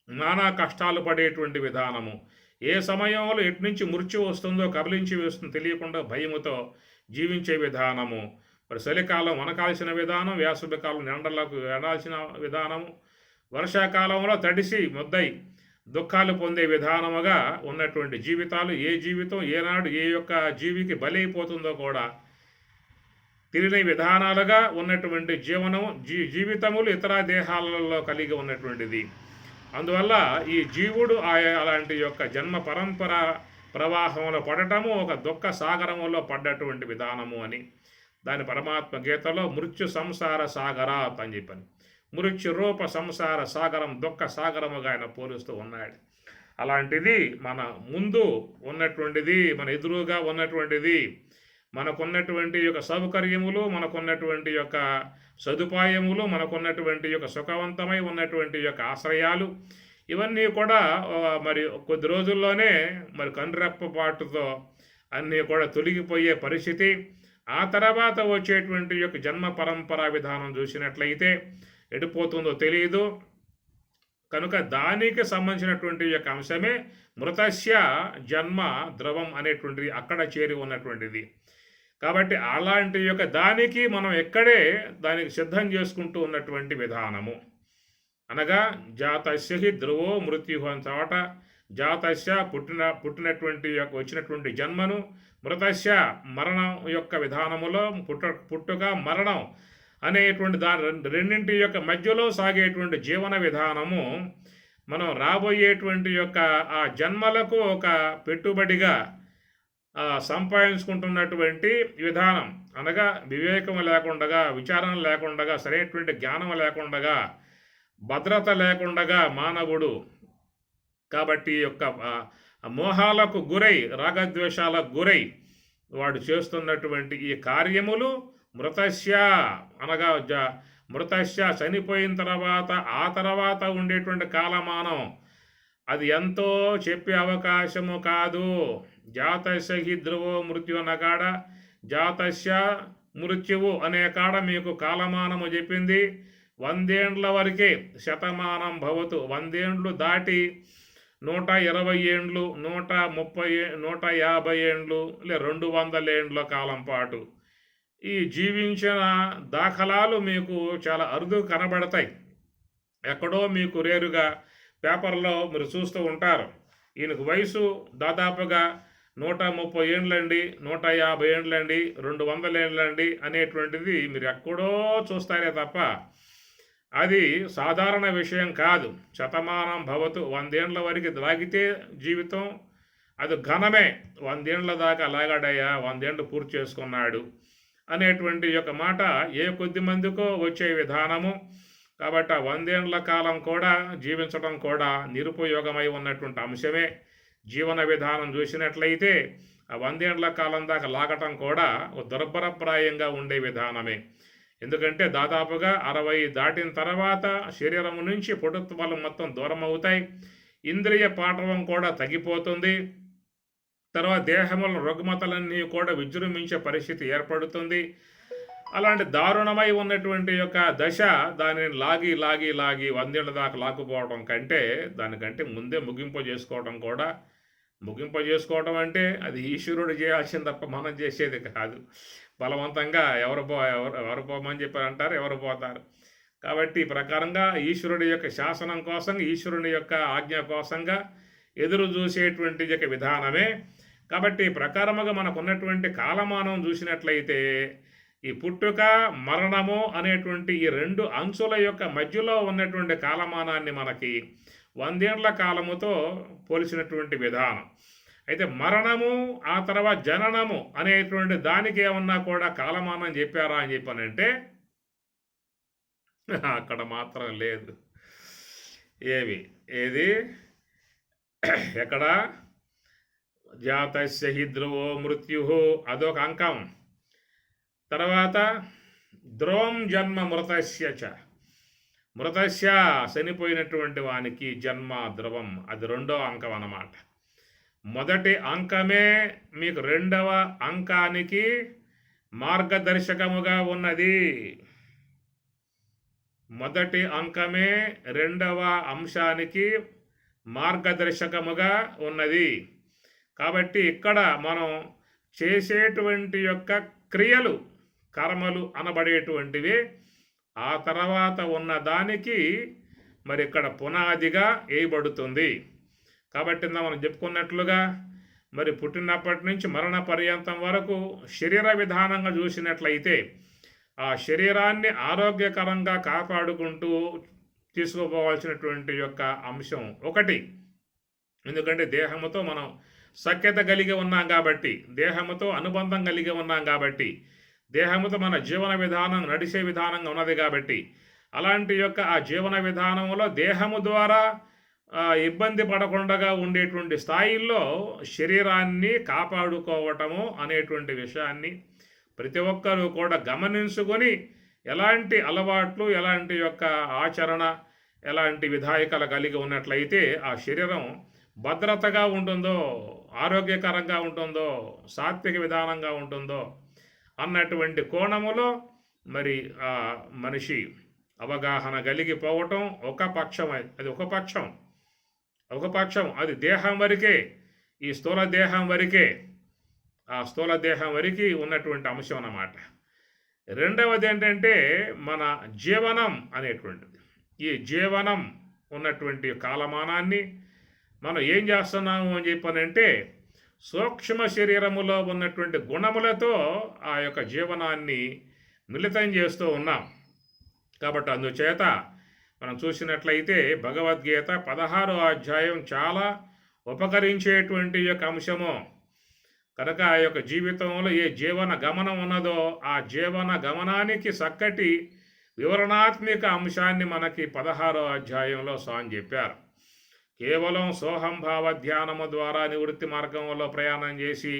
నానా కష్టాలు పడేటువంటి విధానము. ఏ సమయంలో ఎటు నుంచి మృత్యు వస్తుందో కబలించి వేస్తుందో తెలియకుండా భయముతో జీవించే విధానము. మరి చలికాలం వనకాల్సిన విధానం, వేసవికాలం ఎండలకు ఎండాల్సిన విధానము, వర్షాకాలంలో తడిసి ముద్దై దుఃఖాలు పొందే విధానముగా ఉన్నటువంటి జీవితాలు. ఏ జీవితం ఏనాడు ఏ యొక్క జీవికి బలైపోతుందో కూడా తెలియని విధానాలుగా ఉన్నటువంటి జీవితములు ఇతర దేహాలలో కలిగి ఉన్నటువంటిది. అందువల్ల ఈ జీవుడు అలాంటి యొక్క జన్మ పరంపర ప్రవాహంలో పడటము ఒక దుఃఖ సాగరములో పడ్డటువంటి విధానము అని దాని పరమాత్మ గీతలో మృత్యు సంసార సాగరాత్ అని చెప్పని, మృత్యు రూప సంసార సాగరం దుఃఖ సాగరముగా ఆయన పోలుస్తూ ఉన్నాడు. అలాంటిది మన ముందు ఉన్నటువంటిది, మన ఎదురుగా ఉన్నటువంటిది, మనకున్నటువంటి యొక్క సౌకర్యములు, మనకున్నటువంటి యొక్క సదుపాయములు, మనకున్నటువంటి యొక్క సుఖవంతమై ఉన్నటువంటి యొక్క ఆశ్రయాలు, ఇవన్నీ కూడా మరి కొద్ది రోజుల్లోనే మరి కనురెప్పపాటుతో అన్నీ కూడా తొలగిపోయే పరిస్థితి. ఆ తర్వాత వచ్చేటువంటి యొక్క జన్మ పరంపరా విధానం చూసినట్లయితే ఎడిపోతుందో తెలియదు. కనుక దానికి సంబంధించినటువంటి యొక్క అంశమే మృతస్య జన్మ ద్రవం అనేటువంటిది అక్కడ చేరి ఉన్నటువంటిది. కాబట్టి అలాంటి యొక్క దానికి మనం ఎక్కడే దానికి సిద్ధం చేసుకుంటూ ఉన్నటువంటి విధానము. అనగా జాతస్య హి ధ్రువో మృత్యు అని చోట జాతస్య పుట్టినటువంటి యొక్క వచ్చినటువంటి జన్మను, మృతస్య మరణం యొక్క విధానములో పుట్టుక మరణం అనేటువంటి రెండింటి యొక్క మధ్యలో సాగేటువంటి జీవన విధానము మనం రాబోయేటువంటి యొక్క ఆ జన్మలకు ఒక పెట్టుబడిగా సంపాదించుకుంటున్నటువంటి విధానం. అనగా వివేకం లేకుండా, విచారణ లేకుండా, సరైనటువంటి జ్ఞానం లేకుండా, భద్రత లేకుండా మానవుడు కాబట్టి యొక్క మోహాలకు గురై, రాగద్వేషాలకు గురై వాడు చేస్తున్నటువంటి ఈ కార్యములు మృతస్య అనగా మృతస్య చనిపోయిన తర్వాత ఆ తర్వాత ఉండేటువంటి కాలమానం అది ఎంతో చెప్పే అవకాశము కాదు. జాతస్య హి ధ్రువో మృత్యు అన్న కాడ జాతస్య మృత్యువు అనే కాడ మీకు కాలమానము చెప్పింది 100 ఏండ్ల వరకే. శతమానం భవతు 100 ఏండ్లు దాటి 120 ఏండ్లు, 130, 150 ఏండ్లు, 200 ఏండ్ల కాలం పాటు ఈ జీవించిన దాఖలాలు మీకు చాలా అరుదు కనబడతాయి. ఎక్కడో మీకు రేరుగా పేపర్లో మీరు చూస్తూ ఉంటారు. ఈయనకు వయసు దాదాపుగా 130 ఏండ్లండి, 150 ఏండ్లండి, 200 ఏండ్లండి అనేటువంటిది మీరు ఎక్కడో చూస్తారే తప్ప అది సాధారణ విషయం కాదు. శతమానం భవతు 100 ఏండ్ల వరకు లాగితే జీవితం అది ఘనమే. 100 ఏండ్ల దాకా లాగాడయ్యా, 100 ఏండ్లు పూర్తి చేసుకున్నాడు అనేటువంటి యొక్క మాట ఏ కొద్ది మందికో వచ్చే విధానము. కాబట్టి ఆ 100 ఏండ్ల కాలం కూడా జీవించడం కూడా నిరుపయోగమై ఉన్నటువంటి అంశమే. జీవన విధానం చూసినట్లయితే ఆ 100 ఏండ్ల కాలం దాకా లాగటం కూడా దుర్భరప్రాయంగా ఉండే విధానమే. ఎందుకంటే దాదాపుగా 60 దాటిన తర్వాత శరీరం నుంచి పొడుత్వాలు మొత్తం దూరం అవుతాయి, ఇంద్రియ పాఠవం కూడా తగ్గిపోతుంది, తర్వాత దేహముల రుగ్మతలన్నీ కూడా విజృంభించే పరిస్థితి ఏర్పడుతుంది. అలాంటి దారుణమై ఉన్నటువంటి యొక్క దశ దానిని లాగి 100 ఏళ్ళ దాకా లాక్కుపోవడం కంటే దానికంటే ముందే ముగింపజేసుకోవడం అంటే అది ఈశ్వరుడు చేయాల్సింది తప్ప మనం చేసేది కాదు. బలవంతంగా ఎవరు పోమని చెప్పి అంటారు, ఎవరు పోతారు. కాబట్టి ఈ ప్రకారంగా ఈశ్వరుడి యొక్క శాసనం కోసం, ఈశ్వరుని యొక్క ఆజ్ఞ కోసంగా ఎదురు చూసేటువంటి యొక్క విధానమే. కాబట్టి ఈ ప్రకారముగా మనకున్నటువంటి కాలమానం చూసినట్లయితే ఈ పుట్టుక మరణము అనేటువంటి ఈ 2 అంచుల యొక్క మధ్యలో ఉన్నటువంటి కాలమానాన్ని మనకి 100 ఏండ్ల కాలముతో పోల్చినటువంటి విధానం. అయితే మరణము ఆ తర్వాత జననము అనేటువంటి దానికి ఏమన్నా కూడా కాలమానం చెప్పారా అని చెప్పానంటే అక్కడ మాత్రం లేదు. ఏది ఎక్కడ జాతస్య హి ధ్రువో మృత్యు అదొక అంకం. తర్వాత ధ్రువం జన్మ మృతస్య చనిపోయినటువంటి వానికి జన్మ ధ్రువం, అది రెండో అంకం అన్నమాట. మొదటి అంకమే మీకు రెండవ అంకానికి మార్గదర్శకముగా ఉన్నది. మొదటి అంకమే రెండవ అంశానికి మార్గదర్శకముగా ఉన్నది. కాబట్టి ఇక్కడ మనం చేసేటువంటి యొక్క క్రియలు, కర్మలు అనబడేటువంటివి ఆ తర్వాత ఉన్న దానికి మరి ఇక్కడ పునాదిగా వేయబడుతుంది. కాబట్టి మనం చెప్పుకున్నట్లుగా మరి పుట్టినప్పటి నుంచి మరణ పర్యంతం వరకు శరీర విధానంగా చూసినట్లయితే ఆ శరీరాన్ని ఆరోగ్యకరంగా కాపాడుకుంటూ తీసుకుపోవాల్సినటువంటి యొక్క అంశం ఒకటి. ఎందుకంటే దేహముతో మనం సఖ్యత కలిగి ఉన్నాం కాబట్టి, దేహముతో అనుబంధం కలిగి ఉన్నాం కాబట్టి, దేహముతో మన జీవన విధానం నడిచే విధానంగా ఉన్నది కాబట్టి, అలాంటి యొక్క ఆ జీవన విధానంలో దేహము ద్వారా ఇబ్బంది పడకుండా ఉండేటువంటి స్థాయిల్లో శరీరాన్ని కాపాడుకోవటము అనేటువంటి విషయాన్ని ప్రతి ఒక్కరూ కూడా గమనించుకొని ఎలాంటి అలవాట్లు, ఎలాంటి యొక్క ఆచరణ, ఎలాంటి విధాయకాలు కలిగి ఉన్నట్లయితే ఆ శరీరం భద్రతగా ఉంటుందో, ఆరోగ్యకరంగా ఉంటుందో, సాత్విక విధానంగా ఉంటుందో అన్నటువంటి కోణములో మరి ఆ మనిషి అవగాహన కలిగిపోవటం ఒక పక్షం. అది ఒక పక్షం అది దేహం వరకే, ఈ స్థూల దేహం వరకే, ఆ స్థూల దేహం వరకు ఉన్నటువంటి అంశం అన్నమాట. రెండవది ఏంటంటే మన జీవనం అనేటువంటిది. ఈ జీవనం ఉన్నటువంటి కాలమానాన్ని మనం ఏం చేస్తున్నాము అని చెప్పనంటే సూక్ష్మ శరీరములో ఉన్నటువంటి గుణములతో ఆ యొక్క జీవనాన్ని మిళితం చేస్తూ ఉన్నాం. కాబట్టి అందుచేత మనం చూసినట్లయితే భగవద్గీత 16వ అధ్యాయం చాలా ఉపకరించేటువంటి యొక్క అంశము కనుక ఆ యొక్క జీవితంలో ఏ జీవన గమనం ఉన్నదో ఆ జీవన గమనానికి చక్కటి వివరణాత్మక అంశాన్ని మనకి 16వ అధ్యాయంలో స్వామి చెప్పారు. కేవలం సోహంభావ ధ్యానము ద్వారా నివృత్తి మార్గంలో ప్రయాణం చేసి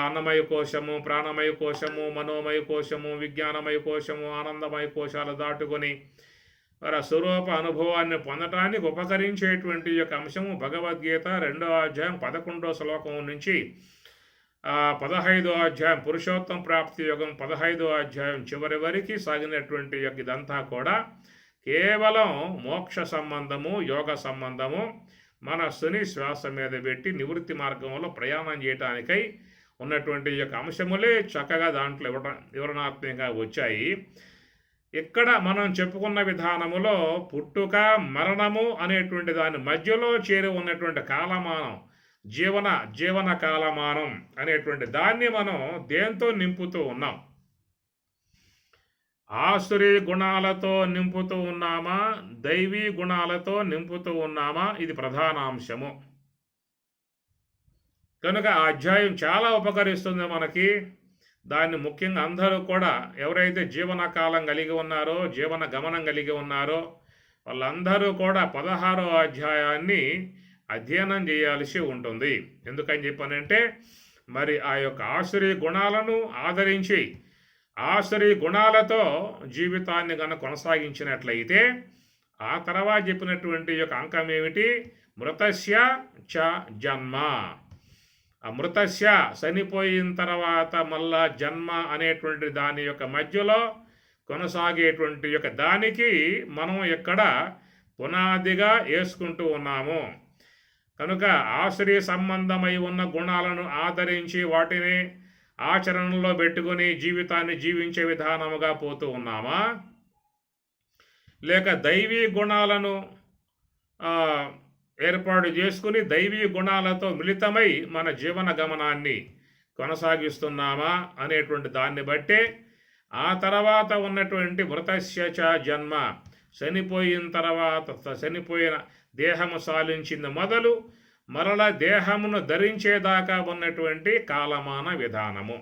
అన్నమయ కోశము, ప్రాణమయ కోశము, మనోమయ కోశము, విజ్ఞానమయ కోశము, ఆనందమయ కోశాలు దాటుకొని మరి స్వరూప అనుభవాన్ని పొందటానికి ఉపకరించేటువంటి యొక్క అంశము భగవద్గీత 2వ అధ్యాయం 11వ శ్లోకం నుంచి 15వ అధ్యాయం పురుషోత్తం ప్రాప్తి యోగం 15వ అధ్యాయం చివరి వరకు సాగినటువంటి యొక్క ఇదంతా కూడా కేవలం మోక్ష సంబంధము, యోగ సంబంధము, మనస్సుని శ్వాస మీద పెట్టి నివృత్తి మార్గంలో ప్రయాణం చేయటానికై ఉన్నటువంటి యొక్క అంశములే చక్కగా దాంట్లో వివరణాత్మకంగా వచ్చాయి. ఇక్కడ మనం చెప్పుకున్న విధానములో పుట్టుక, మరణము అనేటువంటి దాని మధ్యలో చేరి ఉన్నటువంటి కాలమానం, జీవన కాలమానం అనేటువంటి దాన్ని మనం దేంతో నింపుతూ ఉన్నాం? ఆసురీ గుణాలతో నింపుతూ ఉన్నామా, దైవీ గుణాలతో నింపుతూ ఉన్నామా? ఇది ప్రధాన అంశము. కనుక ఆ అధ్యాయం చాలా ఉపకరిస్తుంది మనకి. దాన్ని ముఖ్యంగా అందరూ కూడా ఎవరైతే జీవన కాలం కలిగి ఉన్నారో, జీవన గమనం కలిగి ఉన్నారో వాళ్ళందరూ కూడా 16వ అధ్యాయాన్ని అధ్యయనం చేయాల్సి ఉంటుంది. ఎందుకని చెప్పానంటే మరి ఆ యొక్క ఆసురీ గుణాలను ఆదరించి ఆసురీ గుణాలతో జీవితాన్ని కనుక కొనసాగించినట్లయితే ఆ తర్వాత చెప్పినటువంటి యొక్క అంకం ఏమిటి? మృతస్య చ జన్మ. ఆ మృతస్య చనిపోయిన తర్వాత మళ్ళా జన్మ అనేటువంటి దాని యొక్క మధ్యలో కొనసాగేటువంటి యొక్క దానికి మనం ఇక్కడ పునాదిగా వేసుకుంటూ ఉన్నాము. కనుక ఆశ్రయ సంబంధమై ఉన్న గుణాలను ఆదరించి వాటిని ఆచరణలో పెట్టుకొని జీవితాన్ని జీవించే విధానముగా పోతూ ఉన్నామా, లేక దైవీ గుణాలను ఏర్పాటు చేసుకుని దైవీ గుణాలతో మిళితమై మన జీవన గమనాన్ని కొనసాగిస్తున్నామా అనేటువంటి దాన్ని బట్టే ఆ తర్వాత ఉన్నటువంటి మృతస్య చ జన్మ, చనిపోయిన తర్వాత చనిపోయిన దేహము సాలించింది మొదలు మరల దేహమును ధరించేదాకా ఉన్నటువంటి కాలమాన విధానము.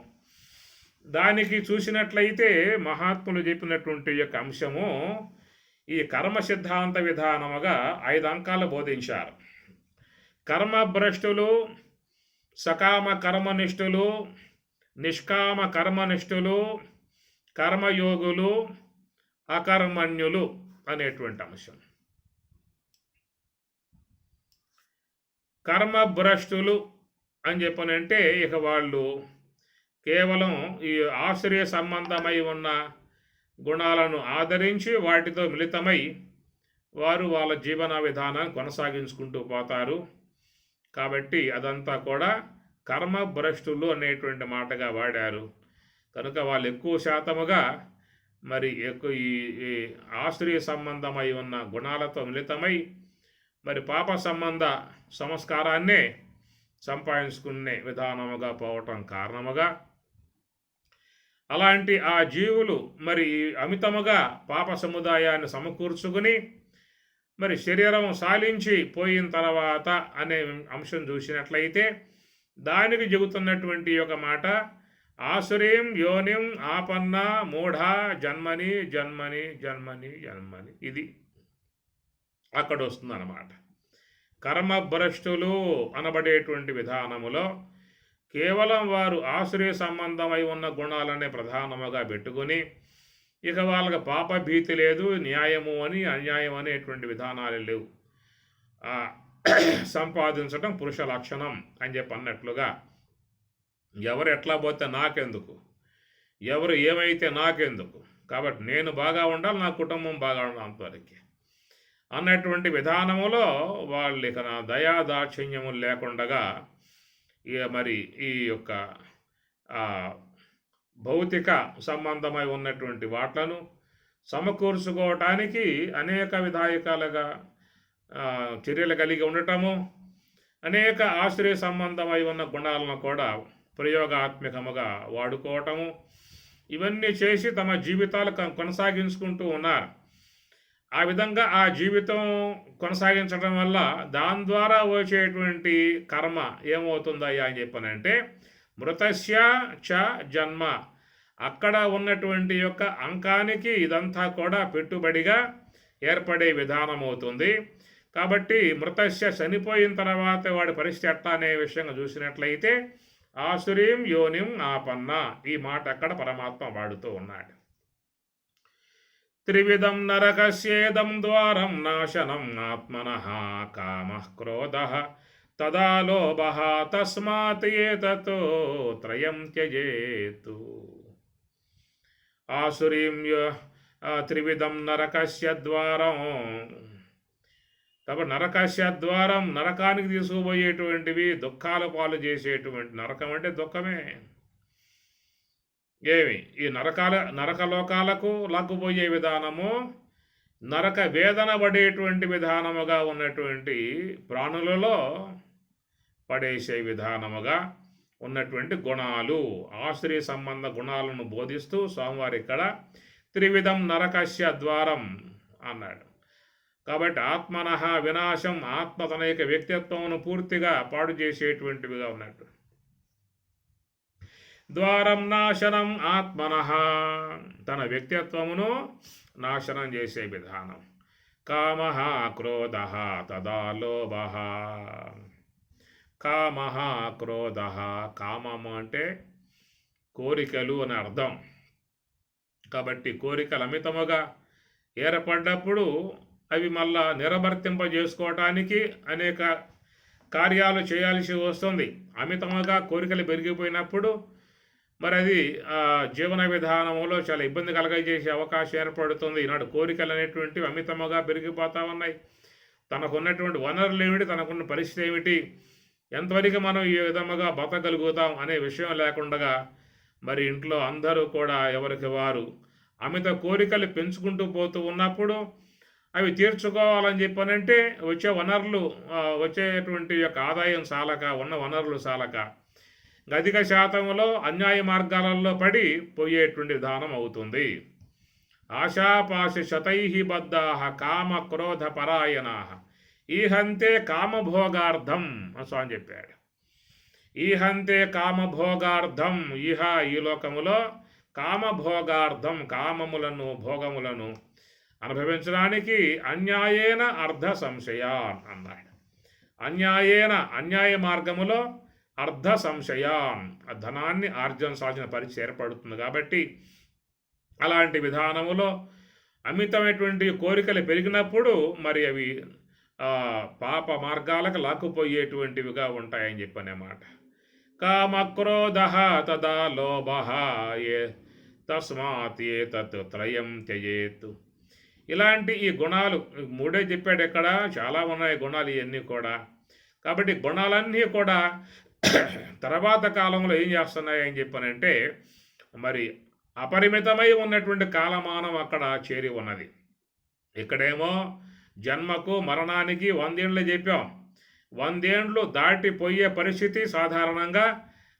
దానికి చూసినట్లయితే మహాత్ములు చెప్పినటువంటి యొక్క అంశము ఈ కర్మ సిద్ధాంత విధానముగా 5 అంకాలు బోధించారు. కర్మభ్రష్టులు, సకామ కర్మనిష్ఠులు, నిష్కామ కర్మనిష్ఠులు, కర్మయోగులు, అకర్మణ్యులు అనేటువంటి అంశం. కర్మభ్రష్టులు అని చెప్పనంటే ఇక వాళ్ళు కేవలం ఈ ఆశ్రయ సంబంధమై ఉన్న గుణాలను ఆదరించి వాటితో మిళితమై వారు వాళ్ళ జీవన విధానాన్ని కొనసాగించుకుంటూ పోతారు. కాబట్టి అదంతా కూడా కర్మభ్రష్టులు అనేటువంటి మాటగా వాడారు. కనుక వాళ్ళు ఎక్కువ శాతముగా మరి ఎక్కువ ఈ ఆశ్రయ సంబంధమై ఉన్న గుణాలతో మిళితమై మరి పాప సంబంధ సంస్కారాన్నే సంపాదించుకునే విధానముగా పోవటం కారణముగా అలాంటి ఆ జీవులు మరి అమితముగా పాప సముదాయాన్ని సమకూర్చుకుని మరి శరీరం సాలించి పోయిన తర్వాత అనే అంశం చూసినట్లయితే దానికి చెబుతున్నటువంటి ఒక మాట ఆసురీం యోనిం ఆపన్న మూఢ జన్మని జన్మని జన్మని జన్మని. ఇది అక్కడ వస్తుందన్నమాట. కర్మభ్రష్టులు అనబడేటువంటి విధానములో కేవలం వారు ఆశ్రయ సంబంధమై ఉన్న గుణాలనే ప్రధానముగా పెట్టుకొని ఇక వాళ్ళకి పాప భీతి లేదు, న్యాయము అని అన్యాయం అనేటువంటి విధానాలు లేవు. సంపాదించడం పురుష లక్షణం అని చెప్పి అన్నట్లుగా ఎవరు ఎట్లా పోతే నాకెందుకు, ఎవరు ఏమైతే నాకెందుకు, కాబట్టి నేను బాగా ఉండాలి, నా కుటుంబం బాగా ఉండాలి అంతవరకు అన్నటువంటి విధానములో వాళ్ళు ఇక నా దయా దాక్షిణ్యము లేకుండగా మరి ఈ యొక్క భౌతిక సంబంధమై ఉన్నటువంటి వాట్లను సమకూర్చుకోవటానికి అనేక విధాయకాలుగా చర్యలు కలిగి ఉండటము, అనేక ఆశ్రయ సంబంధమై ఉన్న గుణాలను కూడా ప్రయోగాత్మకముగా వాడుకోవటము, ఇవన్నీ చేసి తమ జీవితాలు కొనసాగించుకుంటూ ఉన్నారు. ఆ విధంగా ఆ జీవితం కొనసాగించడం వల్ల దాని ద్వారా వచ్చేటువంటి కర్మ ఏమవుతుందయ్యా అని చెప్పనంటే మృతస్య చ జన్మ, అక్కడ ఉన్నటువంటి యొక్క అంకానికి ఇదంతా కూడా పెట్టుబడిగా ఏర్పడే విధానం అవుతుంది. కాబట్టి మృతస్య చనిపోయిన తర్వాత వాడి పరిస్థితి ఎట్లా అనే విషయంగా చూసినట్లయితే ఆసురీం యోనిం ఆపన్న, ఈ మాట అక్కడ పరమాత్మ వాడుతూ ఉన్నాడు. త్రివిధం నరకస్యేదం ద్వారం నాశనం ఆత్మనః కామః క్రోధః తదా లోభః తస్మాత్ ఏతతో త్రయం త్యజేతు. ఆసురీం త్రివిధం నరకస్య ద్వారం, కాబట్టి నరకస్య ద్వారం నరకానికి తీసుకుపోయేటువంటివి, దుఃఖాల పాలు చేసేటువంటి, నరకం అంటే దుఃఖమే. ఏమి ఈ నరకలోకాలకు లాక్కుపోయే విధానము, నరక వేదన పడేటువంటి విధానముగా ఉన్నటువంటి ప్రాణులలో పడేసే విధానముగా ఉన్నటువంటి గుణాలు, ఆశ్రయ సంబంధ గుణాలను బోధిస్తూ స్వామివారి ఇక్కడ త్రివిధం నరకస్య ద్వారం అన్నాడు. కాబట్టి ఆత్మనః వినాశం, ఆత్మ తన యొక్క వ్యక్తిత్వమును పూర్తిగా పాడు చేసేటువంటివిగా ఉన్నట్టు. ద్వారం నాశనం ఆత్మనః, తన వ్యక్తిత్వమును నాశనం చేసే విధానం. కామః క్రోధః తదా లోభః, కామః క్రోధః, కామము అంటే కోరికలు అని అర్థం. కాబట్టి కోరికలు అమితముగా ఏర్పడ్డప్పుడు అవి మళ్ళా నిరవర్తింపజేసుకోవటానికి అనేక కార్యాలు చేయాల్సి వస్తుంది. అమితముగా కోరికలు పెరిగిపోయినప్పుడు మరి అది జీవన విధానంలో చాలా ఇబ్బంది కలగజేసే అవకాశం ఏర్పడుతుంది. ఈనాడు కోరికలు అనేటువంటివి అమితముగా పెరిగిపోతూ ఉన్నాయి. తనకున్నటువంటి వనరులు ఏమిటి, తనకున్న పరిస్థితి ఏమిటి, ఎంతవరకు మనం ఈ విధముగా బతకగలుగుతాం అనే విషయం లేకుండా మరి ఇంట్లో అందరూ కూడా ఎవరికి వారు అమిత కోరికలు పెంచుకుంటూ పోతూ ఉన్నప్పుడు అవి తీర్చుకోవాలని చెప్పనంటే వచ్చే వనరులు, వచ్చేటువంటి యొక్క ఆదాయం చాలక, ఉన్న వనరులు చాలక అధిక శాతంలో అన్యాయ మార్గాలలో పడి పోయేటువంటి విధానం అవుతుంది. ఆశాపాశ శతై బద్ధాః కామ క్రోధ పరాయణాః, ఈహంతే కామభోగార్థం అని స్వామి చెప్పాడు. ఈహంతే కామభోగార్థం, ఈహ ఈ లోకములో కామభోగార్థం కామములను భోగములను అనుభవించడానికి అన్యాయేన అర్ధ సంశయాన్ అన్నాడు. అన్యాయేన అన్యాయ మార్గములో అర్ధ సంశయాన్ ధనాన్ని ఆర్జించాల్సిన పరిస్థితి ఏర్పడుతుంది. కాబట్టి అలాంటి విధానములో అమితమైనటువంటి కోరికలు పెరిగినప్పుడు మరి అవి పాప మార్గాలకు లాక్కుపోయేటువంటివిగా ఉంటాయని చెప్పనేమాట. కామక్రోధ తదా లోభ ఏ తస్మాత్ ఏతత్ త్రయం త్యజేత్. ఇలాంటి ఈ గుణాలు మూడే చెప్పాడు. ఎక్కడ చాలా ఉన్నాయి గుణాలు ఇవన్నీ కూడా. కాబట్టి గుణాలన్నీ కూడా తర్వాత కాలంలో ఏం చేస్తున్నాయి అని చెప్పనంటే మరి అపరిమితమై ఉన్నటువంటి కాలమానం అక్కడ చేరి ఉన్నది. ఇక్కడేమో జన్మకు మరణానికి 100 ఏళ్ళు చెప్పాం. 100 ఏళ్ళు దాటిపోయే పరిస్థితి సాధారణంగా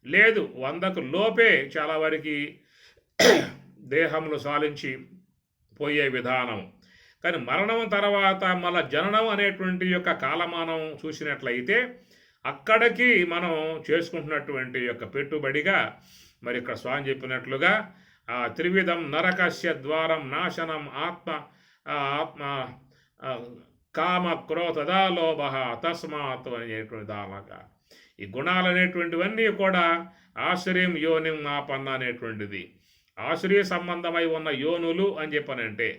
లేదు. 100కు లోపే చాలా వరకు దేహములు సాలించి పోయే విధానం. కానీ మరణం తర్వాత మళ్ళా జననం అనేటువంటి యొక్క కాలమానం చూసినట్లయితే అక్కడికి మనం చేసుకుంటున్నటువంటి యొక్క పెట్టుబడిగా మరి ఇక్కడ స్వామి చెప్పినట్లుగా త్రివిధం నరకస్య ద్వారం నాశనం ఆత్మ ఆత్మ కామ క్రోధదా లోభ తస్మాత్ అనేటువంటి దానిగా ఈ గుణాలు అనేటువంటివన్నీ కూడా ఆశ్రయం యోనిం ఆపన్న అనేటువంటిది. ఆశ్రయ సంబంధమై ఉన్న యోనులు అని చెప్పనంటే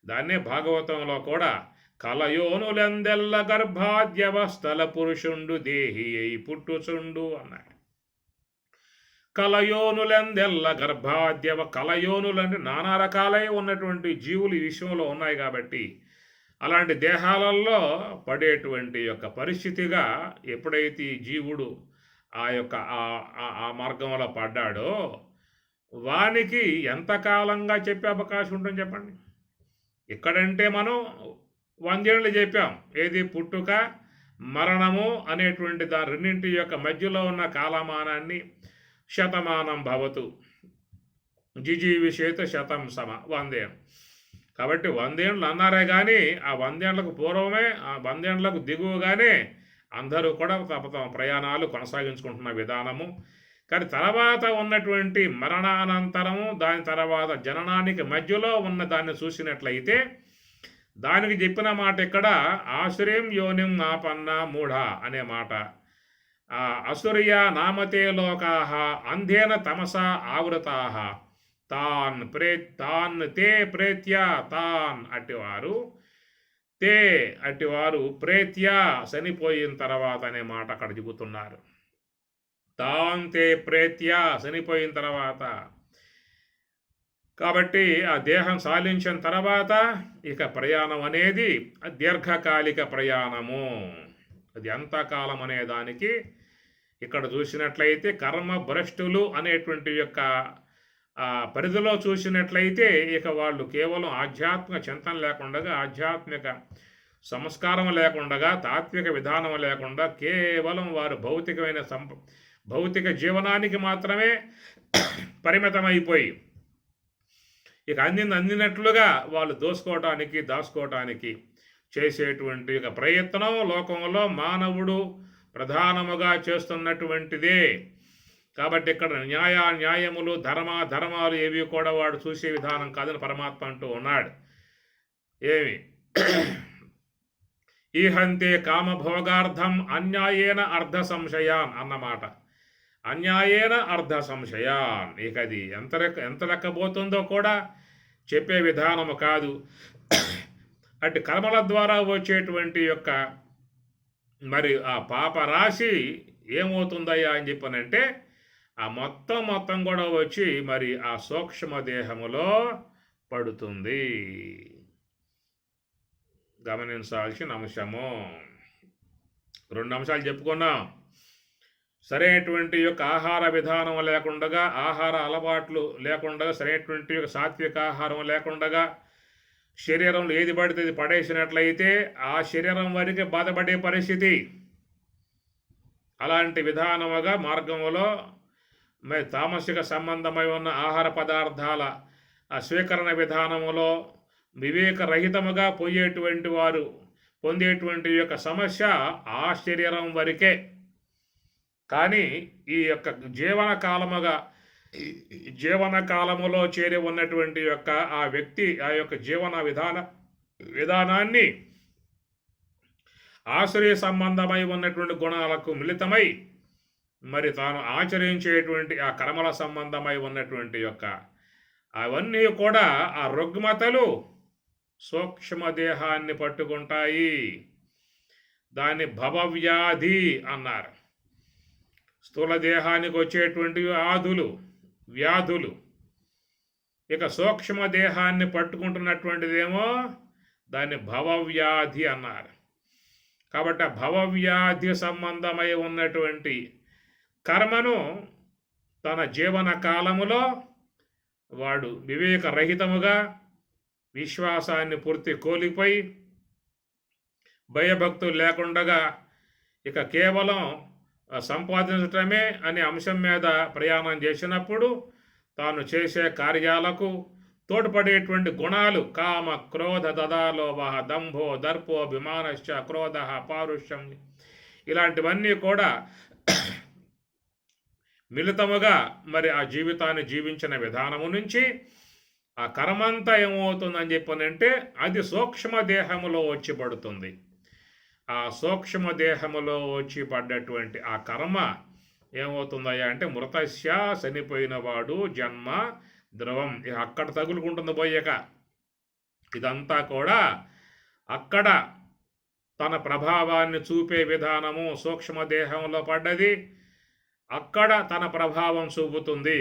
దాన్నే భాగవతంలో కూడా కలయోనులెందెల్ల గర్భాద్యవస్థల పురుషుండు దేహి అయి పుట్టుచుండు అన్నాడు. కలయోనులెందెల్ల గర్భాద్యవ కలయోనులు అంటే నానా రకాలై ఉన్నటువంటి జీవులు ఈ విశ్వంలో ఉన్నాయి. కాబట్టి అలాంటి దేహాలలో పడేటువంటి యొక్క పరిస్థితిగా ఎప్పుడైతే జీవుడు ఆ యొక్క ఆ మార్గంలో పడ్డాడో వానికి ఎంతకాలంగా చెప్పే అవకాశం ఉంటుంది చెప్పండి. ఇక్కడంటే మనం 100 ఏళ్ళు చెప్పాం. ఏది పుట్టుక మరణము అనేటువంటి దాని రెండింటి యొక్క మధ్యలో ఉన్న కాలమానాన్ని శతమానం భవతు జిజీవిషేత శతం సమ 100 ఏళ్ళు. కాబట్టి 100 ఏళ్ళు అన్నారే కానీ ఆ 100 ఏళ్లకు పూర్వమే ఆ 100 ఏళ్లకు దిగువగానే అందరూ కూడా తమ ప్రయాణాలు కొనసాగించుకుంటున్న విధానము. కానీ తర్వాత ఉన్నటువంటి మరణానంతరము దాని తర్వాత జననానికి మధ్యలో ఉన్న దాన్ని చూసినట్లయితే దానికి చెప్పిన మాట ఇక్కడ ఆశ్రయం యోనిం ఆపన్న మూఢ అనే మాట. అసుర్య నామతే లోకాః అంధేన తమసా ఆవృతాః తాన్ తే ప్రేత్య తాన్ అట్టివారు ప్రేత్య చనిపోయిన తర్వాత అనే మాట అక్కడ చెబుతున్నారు. తాన్ తే ప్రేత్య చనిపోయిన తర్వాత. కాబట్టి ఆ దేహం సాలించిన తర్వాత ఇక ప్రయాణం అనేది దీర్ఘకాలిక ప్రయాణము. అది ఎంతకాలం అనే దానికి ఇక్కడ చూసినట్లయితే కర్మ భ్రష్టులు అనేటువంటి యొక్క పరిధిలో చూసినట్లయితే ఇక వాళ్ళు కేవలం ఆధ్యాత్మిక చింతన లేకుండా ఆధ్యాత్మిక సంస్కారం లేకుండా తాత్విక విధానం లేకుండా కేవలం వారు భౌతిక జీవనానికి మాత్రమే పరిమితమైపోయి ఇక అందినట్లుగా వాళ్ళు దాచుకోవటానికి చేసేటువంటి ఒక ప్రయత్నం లోకంలో మానవుడు ప్రధానముగా చేస్తున్నటువంటిదే. కాబట్టి ఇక్కడ న్యాయములు ధర్మాలు ఏవి కూడా వాడు చూసే విధానం కాదని పరమాత్మ అంటూ ఉన్నాడు. ఏమి ఈహంతే కామభోగార్థం అన్యాయేన అర్ధ సంశయాన్ అన్నమాట. అన్యాయేన అర్ధ సంశయాన్. ఇక అది ఎంత లెక్కబోతుందో కూడా చెప్పే విధానము కాదు. అటు కర్మల ద్వారా వచ్చేటువంటి యొక్క మరి ఆ పాప రాశి ఏమవుతుందయ్యా అని చెప్పనంటే ఆ మొత్తం కూడా వచ్చి మరి ఆ సూక్ష్మ దేహములో పడుతుంది. గమనించాల్సిన అంశము. 2 అంశాలు చెప్పుకున్నాం. సరైనటువంటి యొక్క ఆహార విధానం లేకుండా ఆహార అలవాట్లు లేకుండా సరైనటువంటి యొక్క సాత్విక ఆహారం లేకుండా శరీరంలో ఏది పడితే అది పడేసినట్లయితే ఆ శరీరం వారికి బాధపడే పరిస్థితి. అలాంటి విధానముగా మార్గములో మరి తామసిక సంబంధమై ఉన్న ఆహార పదార్థాల ఆ స్వీకరణ విధానములో వివేకరహితముగా పొందేటువంటి యొక్క సమస్య ఆ శరీరం వరకే. కానీ ఈ యొక్క జీవన కాలములో చేరి ఉన్నటువంటి యొక్క ఆ వ్యక్తి ఆ యొక్క విధానాన్ని ఆశ్రయ సంబంధమై ఉన్నటువంటి గుణాలకు మిళితమై మరి తాను ఆచరించేటువంటి ఆ కర్మల సంబంధమై ఉన్నటువంటి యొక్క అవన్నీ కూడా ఆ రుగ్మతలు సూక్ష్మదేహాన్ని పట్టుకుంటాయి. దాన్ని భవవ్యాధి అన్నారు. స్థూల దేహానికి వచ్చేటువంటి వ్యాధులు ఇక సూక్ష్మదేహాన్ని పట్టుకుంటున్నటువంటిదేమో దాన్ని భవవ్యాధి అన్నారు. కాబట్టి ఆ భవవ్యాధి సంబంధమై ఉన్నటువంటి కర్మను తన జీవన కాలములో వాడు వివేకరహితముగా విశ్వాసాన్ని పూర్తి కోల్పోయి భయభక్తులు లేకుండా ఇక కేవలం సంపాదించటమే అనే అంశం మీద ప్రయాణం చేసినప్పుడు తాను చేసే కార్యాలకు తోడ్పడేటువంటి గుణాలు కామ క్రోధ దదాలోభ దంభో దర్పో అభిమానశ్చ క్రోధ పారుష్యం ఇలాంటివన్నీ కూడా మిళితముగా మరి ఆ జీవితాన్ని జీవించిన విధానము నుంచి ఆ కర్మంతా ఏమవుతుందని చెప్పనంటే అది సూక్ష్మదేహములో వచ్చి పడుతుంది. ఆ సూక్ష్మదేహములో వచ్చి పడ్డటువంటి ఆ కర్మ ఏమవుతుందయ్యా అంటే మృతస్య చనిపోయిన వాడు జన్మ ద్రవం అక్కడ తగులుకుంటుంది పోయాక. ఇదంతా కూడా అక్కడ తన ప్రభావాన్ని చూపే విధానము సూక్ష్మదేహంలో పడ్డది, అక్కడ తన ప్రభావం చూపుతుంది.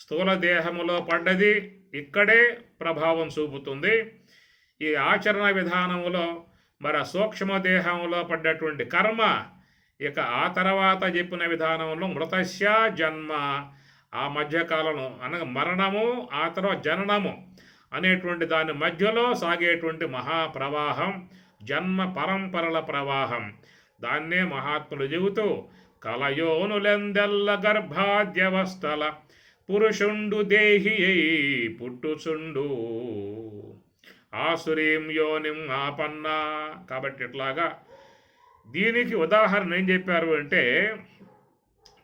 స్థూల దేహములో పడ్డది ఇక్కడే ప్రభావం చూపుతుంది. ఈ ఆచరణ విధానములో మరి సూక్ష్మదేహంలో పడ్డటువంటి కర్మ ఇక ఆ తర్వాత చెప్పిన విధానంలో మృతస్య జన్మ ఆ మధ్యకాలంలో అనగా మరణము ఆ తర్వాత జననము అనేటువంటి దాని మధ్యలో సాగేటువంటి మహాప్రవాహం జన్మ పరంపరల ప్రవాహం. దాన్నే మహాత్ములు చెబుతూ కలయోనులెందెల్ల గర్భాద్యవస్థల పురుషుండు దేహి పుట్టుచుండు ఆసురీం యోనిం ఆపన్న. కాబట్టి ఇట్లాగా దీనికి ఉదాహరణ ఏం చెప్పారు అంటే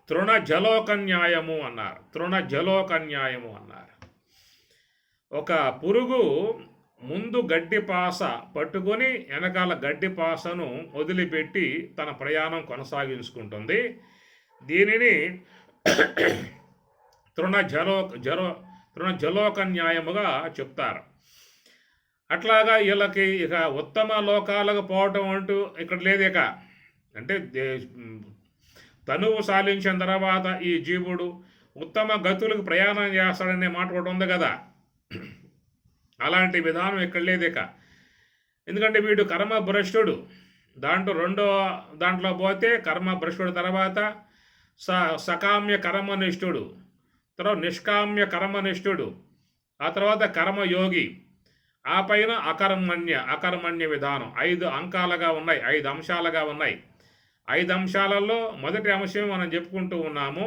తృణజలోకన్యాయము అన్నారు. ఒక పురుగు ముందు గడ్డి పాస పట్టుకొని వెనకాల గడ్డి పాసను వదిలిపెట్టి తన ప్రయాణం కొనసాగించుకుంటుంది. దీనిని తృణజలోకన్యాయముగా చెప్తారు. అట్లాగా వీళ్ళకి ఇక ఉత్తమ లోకాలకు పోవటం అంటూ ఇక్కడ లేదు. ఇక అంటే తనువు సాధించిన తర్వాత ఈ జీవుడు ఉత్తమ గతులకు ప్రయాణం చేస్తాడనే మాట కూడా ఉంది కదా. అలాంటి విధానం ఇక్కడ లేదు ఇక. ఎందుకంటే వీడు కర్మభ్రష్టుడు. దాంట్లో పోతే కర్మభ్రష్టుడు తర్వాత సకామ్య కర్మనిష్ఠుడు, తర్వాత నిష్కామ్య కర్మనిష్ఠుడు, ఆ తర్వాత కర్మయోగి, ఆ పైన అకర్మణ్య విధానం. 5 అంకాలుగా ఉన్నాయి, 5 అంశాలుగా ఉన్నాయి. 5 అంశాలలో మొదటి అంశం మనం చెప్పుకుంటూ ఉన్నాము.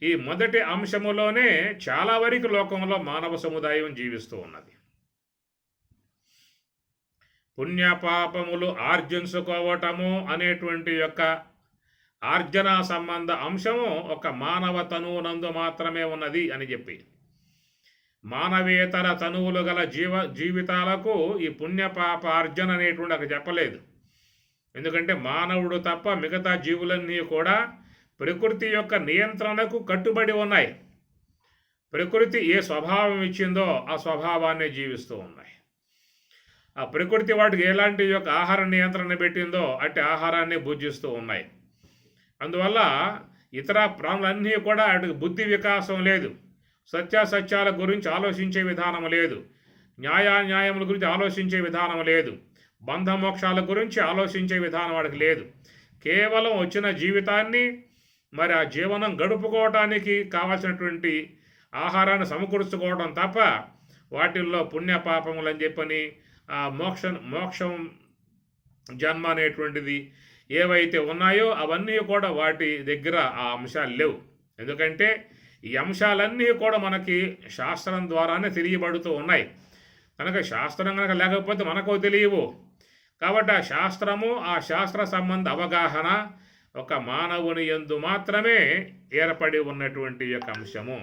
ఈ మొదటి అంశములోనే చాలా వరకు లోకంలో మానవ సముదాయం జీవిస్తూ ఉన్నది. పుణ్యపాపములు ఆర్జించుకోవటము అనేటువంటి యొక్క ఆర్జన సంబంధ అంశము ఒక మానవ తనువునందు మాత్రమే ఉన్నది అని చెప్పి మానవేతర తనువులు గల జీవితాలకు ఈ పుణ్యపాప ఆర్జన అనేటువంటి ఒక చెప్పలేదు. ఎందుకంటే మానవుడు తప్ప మిగతా జీవులన్నీ కూడా ప్రకృతి యొక్క నియంత్రణకు కట్టుబడి ఉన్నాయి. ప్రకృతి ఏ స్వభావం ఇచ్చిందో ఆ స్వభావాన్ని జీవిస్తూ ఉన్నాయి. ఆ ప్రకృతి వాటికి ఎలాంటి యొక్క ఆహార నియంత్రణ పెట్టిందో అట్టి ఆహారాన్ని భుజిస్తూ ఉన్నాయి. అందువల్ల ఇతర ప్రాణులన్నీ కూడా వాటికి బుద్ధి వికాసం లేదు, సత్యాసత్యాల గురించి ఆలోచించే విధానం లేదు, న్యాయాన్యాయముల గురించి ఆలోచించే విధానం లేదు, బంధమోక్షాల గురించి ఆలోచించే విధానం వాడికి లేదు. కేవలం వచ్చిన జీవితాన్ని మరి ఆ జీవనం గడుపుకోవటానికి కావాల్సినటువంటి ఆహారాన్ని సమకూర్చుకోవడం తప్ప వాటిల్లో పుణ్యపాపములు అని చెప్పని ఆ మోక్షం జన్మ అనేటువంటిది ఏవైతే ఉన్నాయో అవన్నీ కూడా వాటి దగ్గర ఆ అంశాలు లేవు. ఎందుకంటే ఈ అంశాలన్నీ కూడా మనకి శాస్త్రం ద్వారానే తెలియబడుతూ ఉన్నాయి. కనుక శాస్త్రం కనుక లేకపోతే మనకో తెలియవు. కాబట్టి ఆ శాస్త్రము, ఆ శాస్త్ర సంబంధ అవగాహన ఒక మానవుని యందు మాత్రమే ఏర్పడి ఉన్నటువంటి యొక్క అంశము.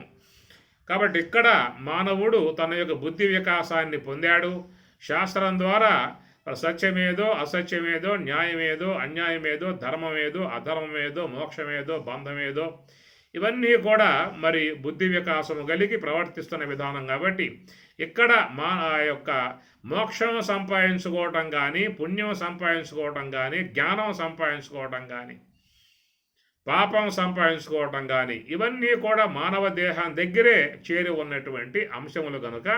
కాబట్టి ఇక్కడ మానవుడు తన యొక్క బుద్ధి వికాసాన్ని పొందాడు. శాస్త్రం ద్వారా సత్యమేదో అసత్యమేదో, న్యాయమేదో అన్యాయమేదో, ధర్మమేదో అధర్మమేదో, మోక్షమేదో బంధమేదో, ఇవన్నీ కూడా మరి బుద్ధి వికాసము కలిగి ప్రవర్తిస్తున్న విధానం. కాబట్టి ఇక్కడ మా యొక్క మోక్షం సంపాదించుకోవటం కానీ, పుణ్యం సంపాదించుకోవటం కానీ, జ్ఞానం సంపాదించుకోవటం కానీ, పాపం సంపాదించుకోవటం కానీ, ఇవన్నీ కూడా మానవ దేహం దగ్గరే చేరి ఉన్నటువంటి అంశములు కనుక,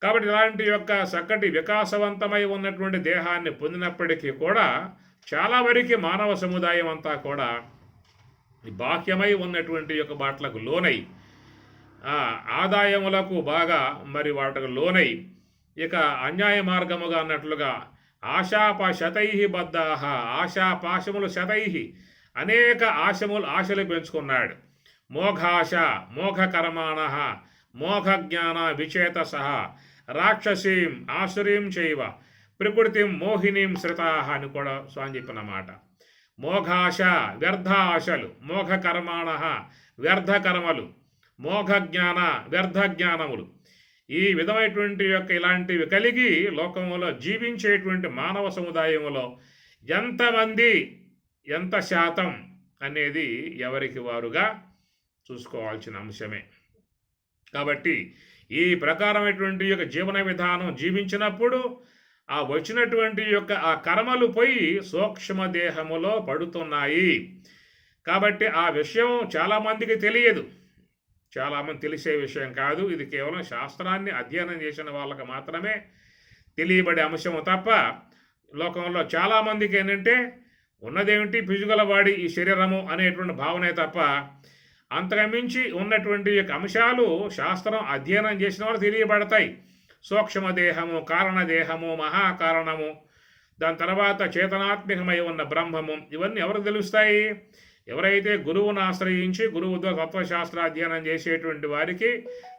కాబట్టి ఇలాంటి యొక్క చక్కటి వికాసవంతమై ఉన్నటువంటి దేహాన్ని పొందినప్పటికీ కూడా చాలా వరకు మానవ సముదాయం అంతా కూడా బాహ్యమై ఉన్నటువంటి యొక్క వాటిలకు లోనై, ఆదాయములకు బాగా మరి వాటికి లోనై, ఇక అన్యాయ మార్గముగా అన్నట్లుగా ఆశాశతై బద్ధాహ, ఆశాపాశములు శతై, అనేక ఆశలు పెంచుకున్నాడు. మోఘాశ మోఘకర్మాణ మోఘజ్ఞాన విచేతస రాక్షసీం ఆసురీం చైవ ప్రకృతిం మోహినీం శ్రితాహ అని కూడా స్వామి చెప్పిన మాట. మోఘాశ వ్యర్థ ఆశలు, మోఘకర్మాణ వ్యర్థ కర్మలు, మోఘజ్ఞాన వ్యర్థ జ్ఞానములు, ఈ విధమైనటువంటి యొక్క ఇలాంటివి కలిగి లోకంలో జీవించేటువంటి మానవ సముదాయంలో ఎంతమంది, ఎంత శాతం అనేది ఎవరికి వారుగా చూసుకోవాల్సిన అంశమే. కాబట్టి ఈ ప్రకారమైనటువంటి యొక్క జీవన విధానం జీవించినప్పుడు ఆ వచ్చినటువంటి యొక్క ఆ కర్మలు పోయి సూక్ష్మదేహములో పడుతున్నాయి. కాబట్టి ఆ విషయం చాలామందికి తెలియదు, చాలామంది తెలిసే విషయం కాదు. ఇది కేవలం శాస్త్రాన్ని అధ్యయనం చేసిన వాళ్ళకి మాత్రమే తెలియబడే అంశము తప్ప, లోకంలో చాలామందికి ఏంటంటే ఉన్నదేమిటి ఫిజికల్ బాడీ, ఈ శరీరము అనేటువంటి భావనే తప్ప, అంతకుమించి ఉన్నటువంటి యొక్క అంశాలు శాస్త్రం అధ్యయనం చేసిన వాళ్ళు తెలియబడతాయి. సూక్ష్మదేహము, కారణదేహము, మహాకారణము, దాని తర్వాత చేతనాత్మకమై ఉన్న బ్రహ్మము, ఇవన్నీ ఎవరికి తెలుస్తాయి? ఎవరైతే గురువును ఆశ్రయించి గురువుతో తత్వశాస్త్ర అధ్యయనం చేసేటువంటి వారికి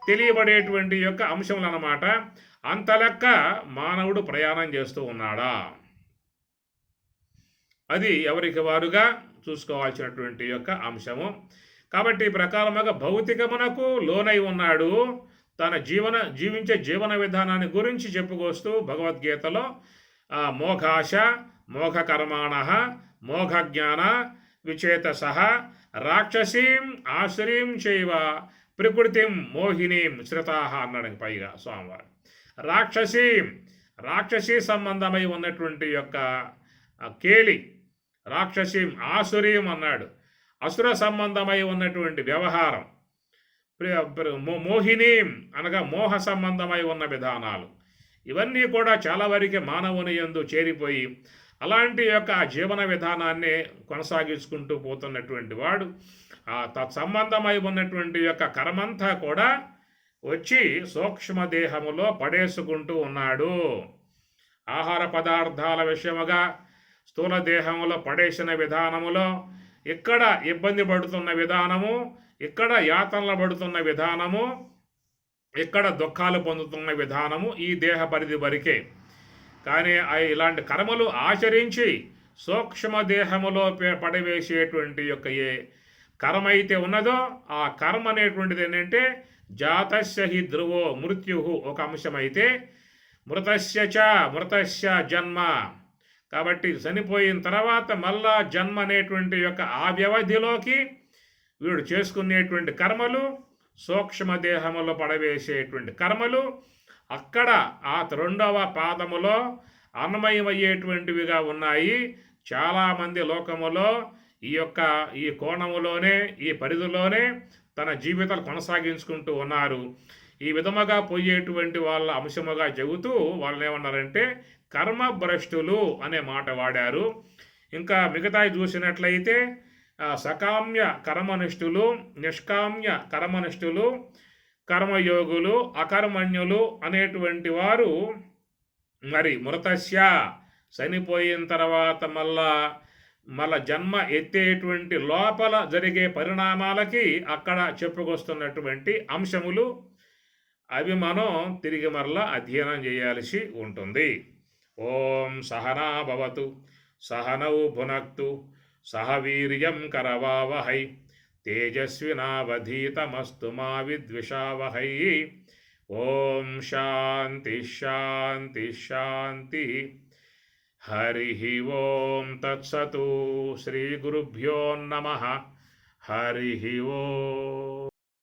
తెలియబడేటువంటి యొక్క అంశములు అన్నమాట. అంతలెక్క మానవుడు ప్రయాణం చేస్తూ ఉన్నాడా, అది ఎవరికి వారుగా చూసుకోవాల్సినటువంటి యొక్క అంశము. కాబట్టి ఈ ప్రకారముగా భౌతికమునకు లోనై ఉన్నాడు. తన జీవించే జీవన విధానాన్ని గురించి చెప్పుకొస్తూ భగవద్గీతలో మోఘాశ మోఘకర్మాణ మోఘజ్ఞాన విచేతస రాక్షసీం ఆసురీం చైవ ప్రకృతిం మోహినీం శ్రితాహ అన్నాడు పైగా స్వామివారు. రాక్షసీ సంబంధమై ఉన్నటువంటి యొక్క కేలి రాక్షసీం, ఆసురీం అన్నాడు అసుర సంబంధమై ఉన్నటువంటి వ్యవహారం, మోహినీం అనగా మోహ సంబంధమై ఉన్న విధానాలు, ఇవన్నీ కూడా చాలా వరకు మానవుని యందు చేరిపోయి అలాంటి యొక్క జీవన విధానాన్ని కొనసాగించుకుంటూ పోతున్నటువంటి వాడు ఆ తత్సంబంధమై ఉన్నటువంటి యొక్క కర్మంతా కూడా వచ్చి సూక్ష్మదేహములో పడేసుకుంటూ ఉన్నాడు. ఆహార పదార్థాల విషయముగా స్థూల దేహములో పడేసిన విధానములో, ఇక్కడ ఇబ్బంది పడుతున్న విధానము, ఇక్కడ యాతనలు పడుతున్న విధానము, ఇక్కడ దుఃఖాలు పొందుతున్న విధానము ఈ దేహ పరిధి వరకే. కానీ ఇలాంటి కర్మలు ఆచరించి సూక్ష్మదేహములో పడవేసేటువంటి యొక్క ఏ కర్మ అయితే ఉన్నదో ఆ కర్మ అనేటువంటిది ఏంటంటే జాతస్య హి ధ్రువో మృత్యు ఒక అంశమైతే మృతస్య జన్మ. కాబట్టి చనిపోయిన తర్వాత మళ్ళా జన్మ అనేటువంటి యొక్క ఆ వ్యవధిలోకి వీడు చేసుకునేటువంటి కర్మలు, సూక్ష్మదేహములో పడవేసేటువంటి కర్మలు అక్కడ ఆ రెండవ పాదములో అన్వయమయ్యేటువంటివిగా ఉన్నాయి. చాలామంది లోకములో ఈ కోణములోనే, ఈ పరిధిలోనే తన జీవితాలు కొనసాగించుకుంటూ ఉన్నారు. ఈ విధముగా పోయేటువంటి వాళ్ళ అంశముగా చెబుతూ వాళ్ళు ఏమన్నారంటే కర్మభ్రష్టులు అనే మాట వాడారు. ఇంకా మిగతాయి చూసినట్లయితే సకామ్య కర్మనిష్ఠులు, నిష్కామ్య కర్మనిష్ఠులు, కర్మయోగులు, అకర్మణ్యులు అనేటువంటి వారు మరి మృతస్య చనిపోయిన తర్వాత మళ్ళా జన్మ ఎత్తేటువంటి లోపల జరిగే పరిణామాలకి అక్కడ చెప్పుకొస్తున్నటువంటి అంశములు అవి మనం తిరిగి మరలా అధ్యయనం చేయాల్సి ఉంటుంది. ఓం సహనా భవతు సహనౌ భునక్తు సహ వీర్యం కరవావహై తేజస్వినావధీతమస్తు మా విద్విషావహై. ఓం శాంతి శాంతి శాంతి. హరి ఓం తత్సతు. శ్రీ గురుభ్యో నమః. హరి ఓం.